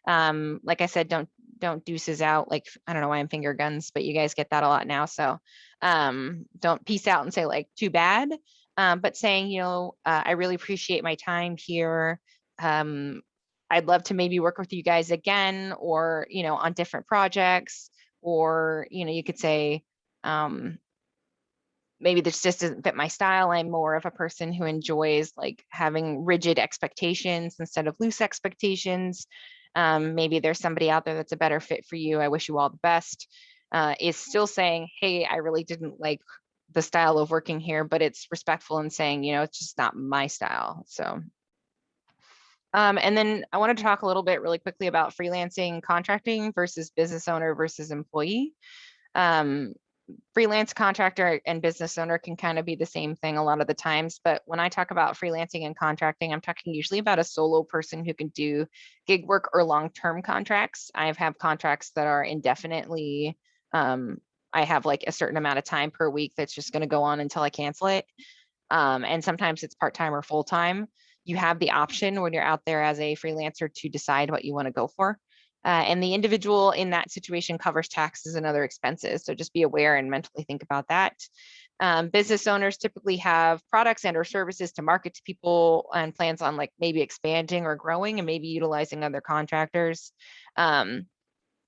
Like I said, don't deuces out. Like, I don't know why I'm finger guns, but you guys get that a lot now. So don't peace out and say like, too bad. But saying, you know, I really appreciate my time here. I'd love to maybe work with you guys again, or, you know, on different projects, or, you know, you could say, maybe this just doesn't fit my style. I'm more of a person who enjoys like having rigid expectations instead of loose expectations. Maybe there's somebody out there that's a better fit for you. I wish you all the best. Is still saying, hey, I really didn't like the style of working here, but it's respectful and saying, you know, it's just not my style. So and then I wanted to talk a little bit really quickly about freelancing, contracting versus business owner versus employee. freelance contractor and business owner can kind of be the same thing a lot of the times. But when I talk about freelancing and contracting, I'm talking usually about a solo person who can do gig work or long-term contracts. I have contracts that are indefinitely. I have like a certain amount of time per week that's just going to go on until I cancel it. And sometimes it's part-time or full-time. You have the option when you're out there as a freelancer to decide what you want to go for. And the individual in that situation covers taxes and other expenses. So just be aware and mentally think about that. Business owners typically have products and or services to market to people and plans on like maybe expanding or growing and maybe utilizing other contractors.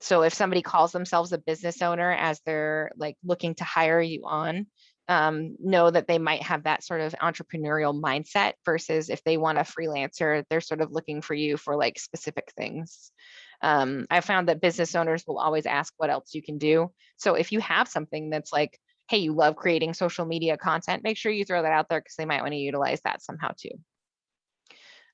So if somebody calls themselves a business owner as they're like looking to hire you on, know that they might have that sort of entrepreneurial mindset versus if they want a freelancer, they're sort of looking for you for like specific things. I found that business owners will always ask what else you can do. So if you have something that's like, hey, you love creating social media content, make sure you throw that out there because they might want to utilize that somehow too.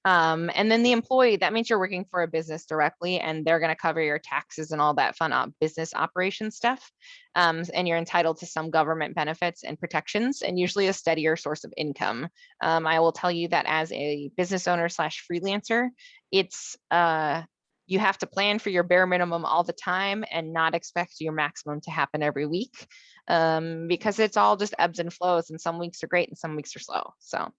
And then the employee, that means you're working for a business directly and they're going to cover your taxes and all that fun business operation stuff. And you're entitled to some government benefits and protections and usually a steadier source of income. I will tell you that as a business owner / freelancer, it's you have to plan for your bare minimum all the time and not expect your maximum to happen every week because it's all just ebbs and flows and some weeks are great and some weeks are slow. So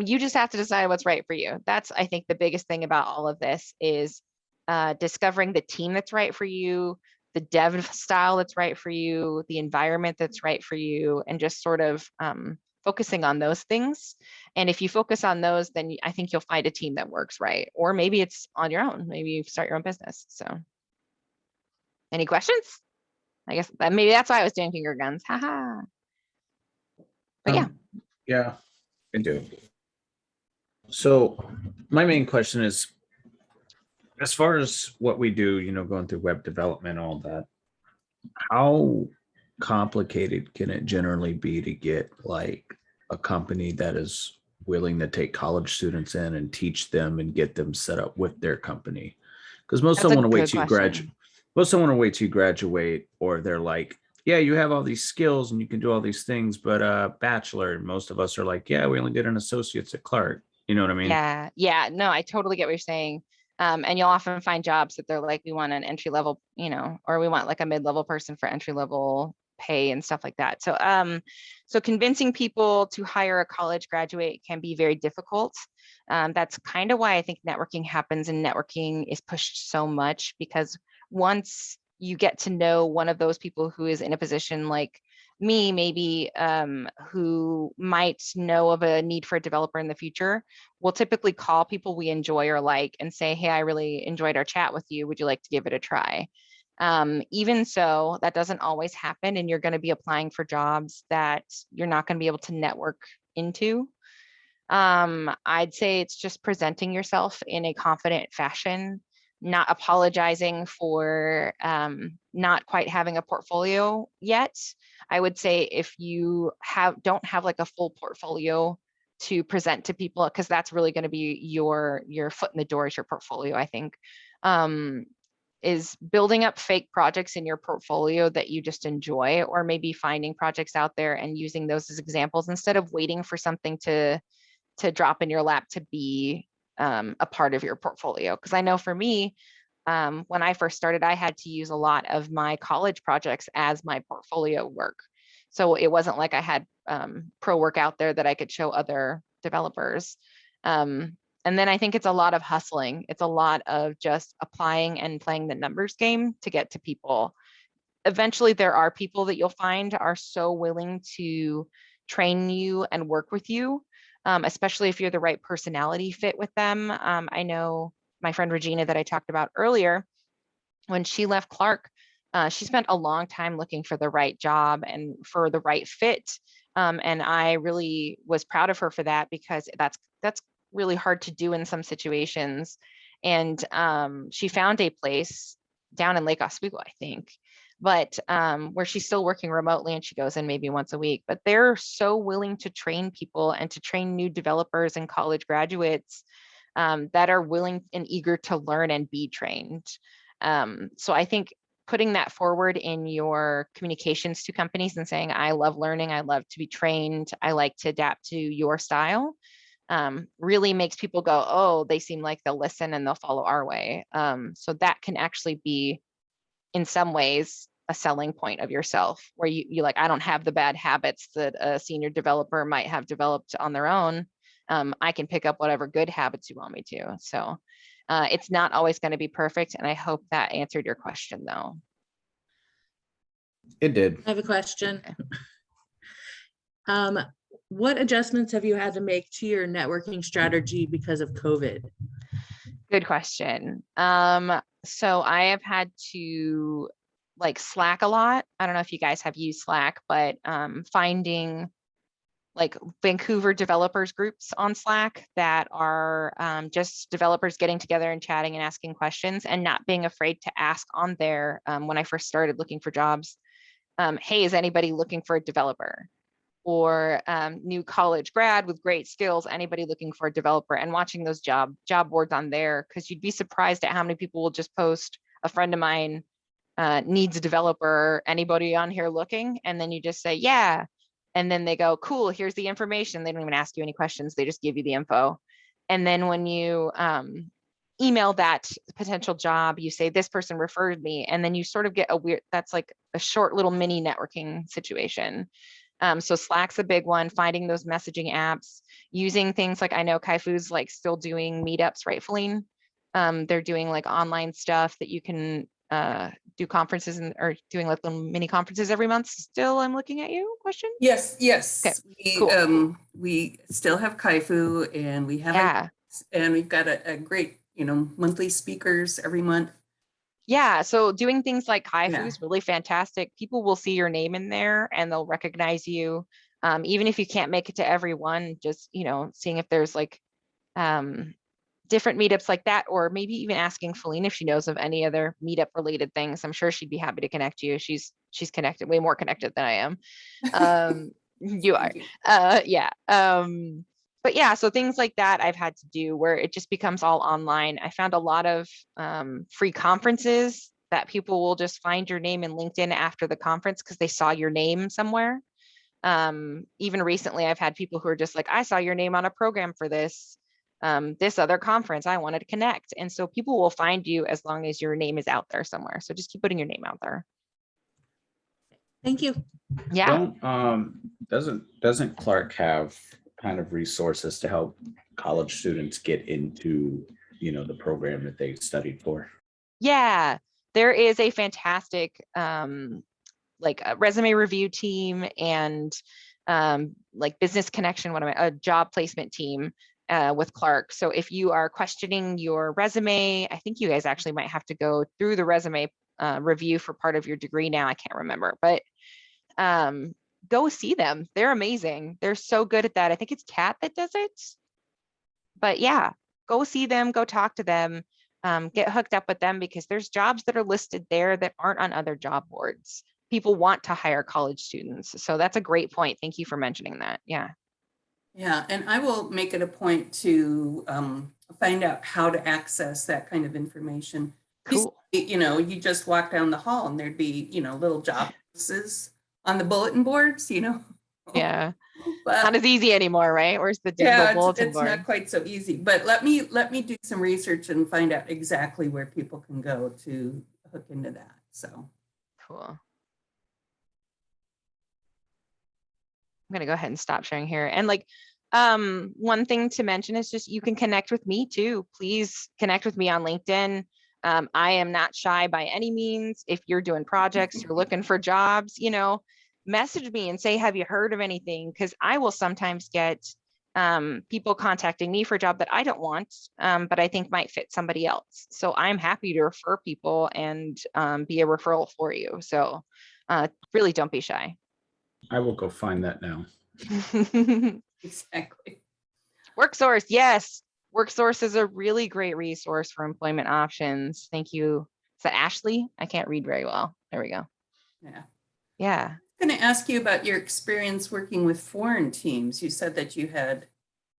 you just have to decide what's right for you. That's, I think, the biggest thing about all of this is discovering the team that's right for you, the dev style that's right for you, the environment that's right for you, and just sort of focusing on those things. And if you focus on those, then I think you'll find a team that works right. Or maybe it's on your own. Maybe you start your own business. So any questions? I guess maybe that's why I was doing finger guns. Haha. But yeah. Yeah, I do. So my main question is, as far as what we do, going through web development, all that, how complicated can it generally be to get like a company that is willing to take college students in and teach them and get them set up with their company? Because most of them want to wait till you graduate. Most of them want to wait till you graduate, or they're like, yeah, you have all these skills and you can do all these things, but bachelor, most of us are like, yeah, we only did an associate's at Clark. You know what I mean? Yeah. No, I totally get what you're saying. And you'll often find jobs that they're like, we want an entry level, or we want like a mid-level person for entry level pay and stuff like that. So, so convincing people to hire a college graduate can be very difficult. That's kind of why I think networking happens and networking is pushed so much, because once you get to know one of those people who is in a position like me, maybe who might know of a need for a developer in the future, we'll typically call people we enjoy or like and say, hey, I really enjoyed our chat with you. Would you like to give it a try? Even so, that doesn't always happen, and you're going to be applying for jobs that you're not going to be able to network into. I'd say it's just presenting yourself in a confident fashion, not apologizing for not quite having a portfolio yet. I would say if you don't have like a full portfolio to present to people, because that's really going to be your foot in the door is your portfolio, I think, is building up fake projects in your portfolio that you just enjoy, or maybe finding projects out there and using those as examples instead of waiting for something to drop in your lap to be a part of your portfolio. Because I know for me, when I first started, I had to use a lot of my college projects as my portfolio work. So it wasn't like I had pro work out there that I could show other developers. And then I think it's a lot of hustling. It's a lot of just applying and playing the numbers game to get to people. Eventually, there are people that you'll find are so willing to train you and work with you, especially if you're the right personality fit with them. I know my friend Regina that I talked about earlier, when she left Clark, she spent a long time looking for the right job and for the right fit. And I really was proud of her for that, because that's really hard to do in some situations. And she found a place down in Lake Oswego, I think, but where she's still working remotely and she goes in maybe once a week. But they're so willing to train people and to train new developers and college graduates that are willing and eager to learn and be trained. So I think putting that forward in your communications to companies and saying, I love learning, I love to be trained, I like to adapt to your style, really makes people go, oh, they seem like they'll listen and they'll follow our way. So that can actually be, in some ways, a selling point of yourself, where you like, I don't have the bad habits that a senior developer might have developed on their own. I can pick up whatever good habits you want me to. So it's not always going to be perfect. And I hope that answered your question, though. It did. I have a question. What adjustments have you had to make to your networking strategy because of COVID? Good question. So I have had to like Slack a lot. I don't know if you guys have used Slack, but finding like Vancouver developers groups on Slack that are just developers getting together and chatting and asking questions, and not being afraid to ask on there. When I first started looking for jobs, hey, is anybody looking for a developer? Or new college grad with great skills, anybody looking for a developer? And watching those job boards on there, because you'd be surprised at how many people will just post, a friend of mine needs a developer, anybody on here looking? And then you just say, yeah. And then they go, cool, here's the information. They don't even ask you any questions. They just give you the info. And then when you email that potential job, you say, this person referred me. And then you sort of get a weird, that's like a short little mini networking situation. So Slack's a big one, finding those messaging apps, using things like, I know Kaifu's like still doing meetups, right, Feline? They're doing like online stuff that you can do conferences or doing like little mini conferences every month. Still, I'm looking at you, question? Yes, Okay, yes. cool. We still have Kaifu, and we have Yeah. and we've got a great, monthly speakers every month. Yeah, so doing things like Kaifu Yeah. is really fantastic. People will see your name in there and they'll recognize you. Even if you can't make it to every one, just, seeing if there's like different meetups like that, or maybe even asking Feline if she knows of any other meetup related things. I'm sure she'd be happy to connect you. She's connected, way more connected than I am. You are. Yeah. But yeah, so things like that I've had to do where it just becomes all online. I found a lot of free conferences that people will just find your name in LinkedIn after the conference because they saw your name somewhere. Even recently, I've had people who are just like, I saw your name on a program for this other conference. I wanted to connect. And so people will find you as long as your name is out there somewhere. So just keep putting your name out there. Thank you. Yeah. Doesn't Clark have kind of resources to help college students get into, the program that they studied for? Yeah, there is a fantastic like a resume review team and like business connection, a job placement team with Clark. So if you are questioning your resume, I think you guys actually might have to go through the resume review for part of your degree now. I can't remember, but go see them. They're amazing. They're so good at that. I think it's Kat that does it. But yeah, go see them, go talk to them, get hooked up with them, because there's jobs that are listed there that aren't on other job boards. People want to hire college students. So that's a great point. Thank you for mentioning that. Yeah. Yeah, and I will make it a point to find out how to access that kind of information. Cool. You just walk down the hall and there'd be, little job places on the bulletin boards, Yeah. But not as easy anymore, right? Where's the digital bulletin it's board? not quite so easy. But let me do some research and find out exactly where people can go to hook into that. So cool. I'm going to go ahead and stop sharing here. And like, one thing to mention is just, you can connect with me too. Please connect with me on LinkedIn. I am not shy by any means. If you're doing projects, you're looking for jobs, message me and say, have you heard of anything? Because I will sometimes get people contacting me for a job that I don't want, but I think might fit somebody else. So I'm happy to refer people and be a referral for you. So really don't be shy. I will go find that now. exactly. WorkSource, yes. WorkSource is a really great resource for employment options. Thank you. Is that Ashley? I can't read very well. There we go. Yeah. Yeah. I'm going to ask you about your experience working with foreign teams. You said that you had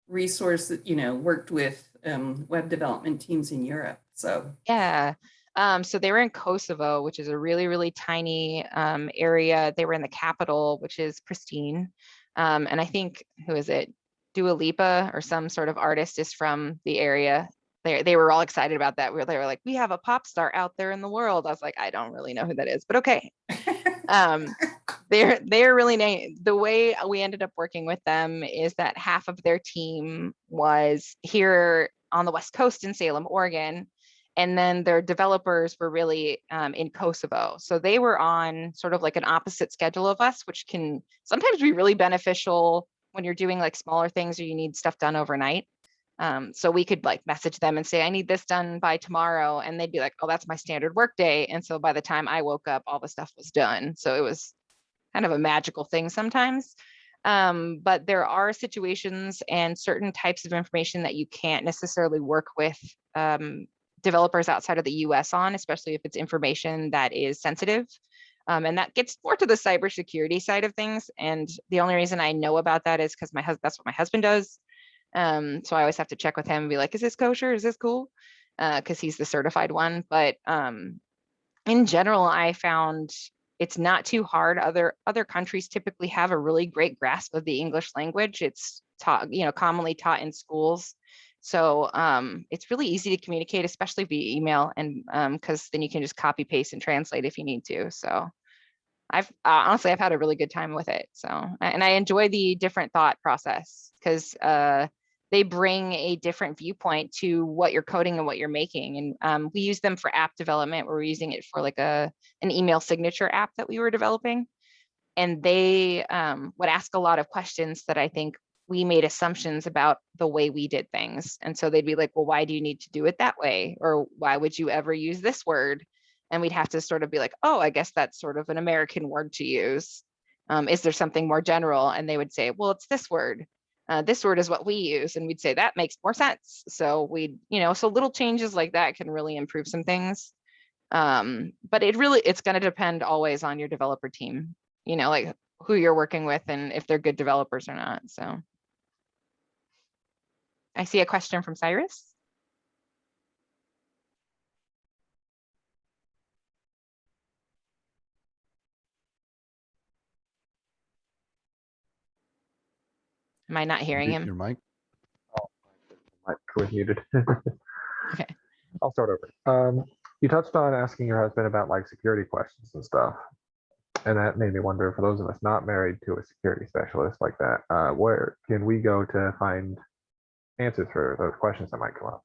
worked with web development teams in Europe. So yeah. So they were in Kosovo, which is a really, really tiny area. They were in the capital, which is pristine. And I think, who is it? Dua Lipa or some sort of artist is from the area. They were all excited about that. They were like, we have a pop star out there in the world. I was like, I don't really know who that is, but okay. They're really nice. The way we ended up working with them is that half of their team was here on the West Coast in Salem, Oregon, and then their developers were really in Kosovo. So they were on sort of like an opposite schedule of us, which can sometimes be really beneficial when you're doing like smaller things or you need stuff done overnight. So we could like message them and say, I need this done by tomorrow. And they'd be like, oh, that's my standard work day. And so by the time I woke up, all the stuff was done. So it was kind of a magical thing sometimes. But there are situations and certain types of information that you can't necessarily work with developers outside of the US on, especially if it's information that is sensitive. And that gets more to the cybersecurity side of things. And the only reason I know about that is because that's what my husband does. So I always have to check with him and be like, is this kosher? Is this cool? Because he's the certified one. But in general, I found it's not too hard. Other countries typically have a really great grasp of the English language. It's taught, commonly taught in schools. So it's really easy to communicate, especially via email, and because then you can just copy paste and translate if you need to. So honestly, I've had a really good time with it. So, and I enjoy the different thought process because they bring a different viewpoint to what you're coding and what you're making. And we use them for app development. We're using it for like an email signature app that we were developing. And they would ask a lot of questions that I think we made assumptions about the way we did things. And so they'd be like, well, why do you need to do it that way? Or why would you ever use this word? And we'd have to sort of be like, oh, I guess that's sort of an American word to use. Is there something more general? And they would say, well, it's this word. This word is what we use. And we'd say that makes more sense. So so little changes like that can really improve some things. But it's going to depend always on your developer team, like who you're working with and if they're good developers or not. So I see a question from Cyrus. Am I not hearing Mute him? Your mic. Mic was muted. Okay. I'll start over. You touched on asking your husband about like security questions and stuff. And that made me wonder, for those of us not married to a security specialist like that, where can we go to find answers for those questions that might come up?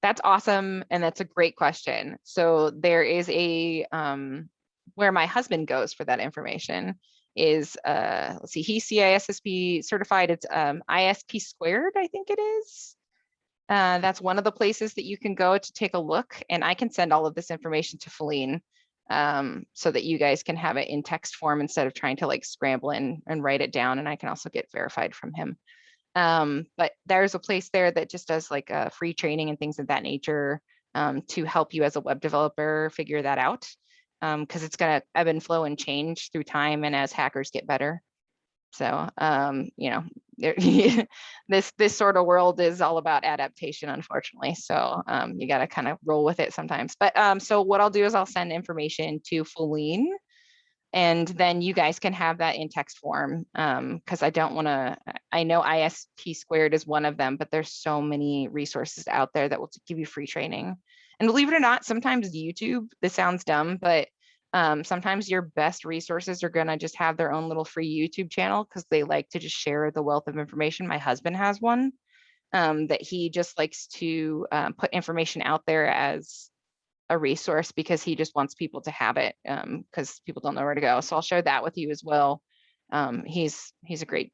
That's awesome. And that's a great question. So there is where my husband goes for that information is, let's see, he's CISSP certified. It's ISP squared, I think it is. That's one of the places that you can go to take a look. And I can send all of this information to Feline so that you guys can have it in text form instead of trying to like scramble and write it down. And I can also get verified from him. But there's a place there that just does like free training and things of that nature to help you as a web developer figure that out. Because it's going to ebb and flow and change through time and as hackers get better. So, this sort of world is all about adaptation, unfortunately. So you got to kind of roll with it sometimes. But so what I'll do is I'll send information to Feline, and then you guys can have that in text form. Because I don't want to, I know ISP squared is one of them, but there's so many resources out there that will give you free training. And believe it or not, sometimes YouTube, this sounds dumb, but sometimes your best resources are going to just have their own little free YouTube channel because they like to just share the wealth of information. My husband has one that he just likes to put information out there as a resource because he just wants people to have it because people don't know where to go. So I'll share that with you as well. He's a great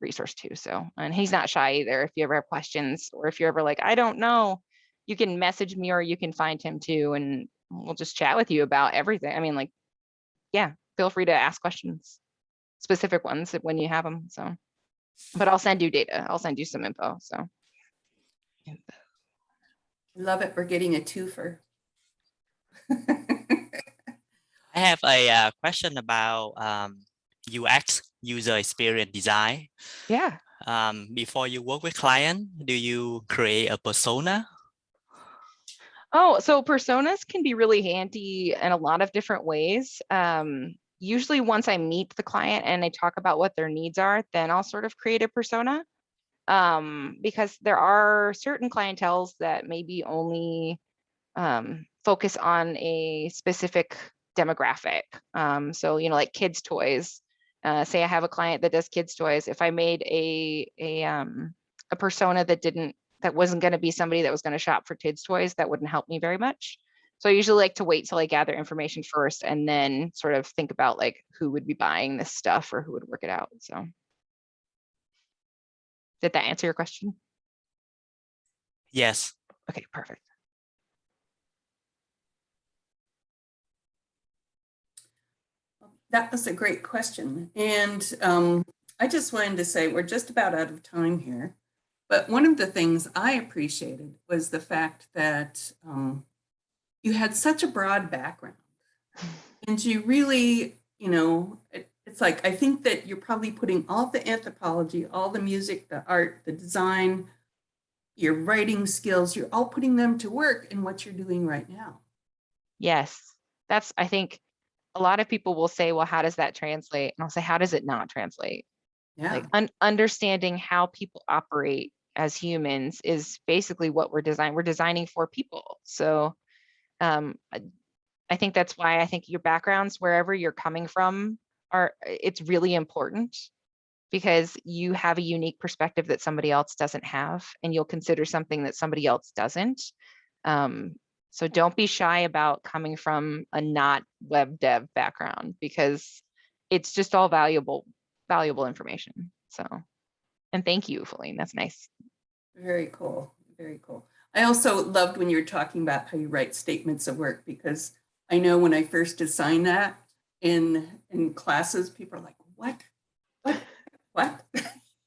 resource too. So, and he's not shy either. If you ever have questions or if you're ever like, I don't know, you can message me or you can find him too. And we'll just chat with you about everything. I mean, like, yeah, feel free to ask questions, specific ones when you have them. So, but I'll send you data. I'll send you some info. So. Love it. We're getting a twofer. I have a question about UX, user experience design. Yeah. Before you work with client, do you create a persona? Oh, so personas can be really handy in a lot of different ways. Usually once I meet the client and I talk about what their needs are, then I'll sort of create a persona. Because there are certain clienteles that maybe only focus on a specific demographic. So, you know, like kids' toys. Say I have a client that does kids' toys. If I made a persona that wasn't going to be somebody that was going to shop for kids' toys, that wouldn't help me very much. So I usually like to wait till I gather information first and then sort of think about like who would be buying this stuff or who would work it out. So did that answer your question? Yes. Okay, perfect. That was a great question. And I just wanted to say we're just about out of time here. But one of the things I appreciated was the fact that you had such a broad background. And you really, you know, it's like, I think that you're probably putting all the anthropology, all the music, the art, the design, your writing skills, you're all putting them to work in what you're doing right now. Yes, that's, I think a lot of people will say, well, how does that translate? And I'll say, how does it not translate? Yeah. Like understanding how people operate as humans is basically what we're designing for people. So I think that's why I think your backgrounds, wherever you're coming from, it's really important because you have a unique perspective that somebody else doesn't have, and you'll consider something that somebody else doesn't. So don't be shy about coming from a not web dev background because it's just all valuable information. So, and thank you, Feline. That's nice. Very cool. Very cool. I also loved when you were talking about how you write statements of work, because I know when I first assigned that in classes, people are like, what?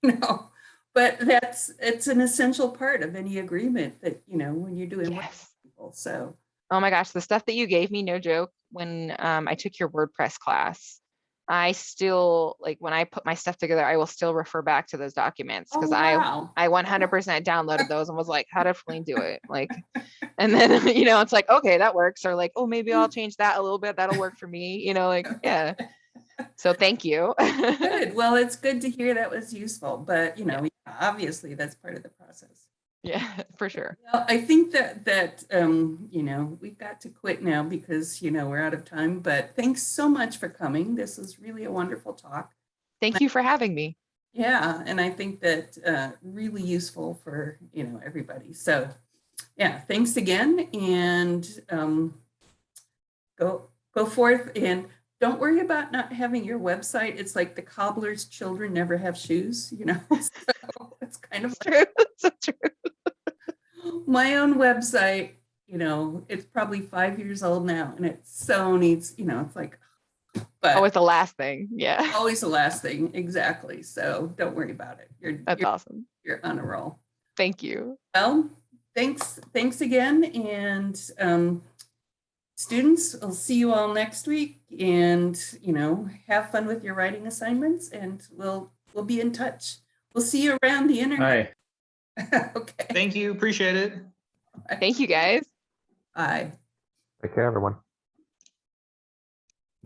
No, but it's an essential part of any agreement that, you know, when you're doing work with people. So, oh my gosh, the stuff that you gave me, no joke, when I took your WordPress class, I still, like, when I put my stuff together, I will still refer back to those documents because wow. I 100% downloaded those and was like, how did Feline do it? Like, and then, you know, it's like, okay, that works. Or like, oh, maybe I'll change that a little bit. That'll work for me, you know, like, yeah. So thank you. Good. Well, it's good to hear that was useful, but, you know, obviously that's part of the process. Yeah, for sure. Well, I think that you know, we've got to quit now because, you know, we're out of time, but thanks so much for coming. This was really a wonderful talk. Thank you for having me. Yeah, and I think that really useful for, you know, everybody. So yeah, thanks again, and go forth, and don't worry about not having your website. It's like the cobbler's children never have shoes, you know. So it's kind of true. So true. My own website, you know, it's probably 5 years old now, and it so needs, you know, it's like, but always the last thing. Yeah. Always the last thing. Exactly. So don't worry about it. That's awesome. You're on a roll. Thank you. Well, thanks again. And students, I'll see you all next week, and, you know, have fun with your writing assignments, and we'll be in touch. We'll see you around the internet. Hi. Okay. Thank you. Appreciate it. Thank you, guys. Bye. Take care, everyone.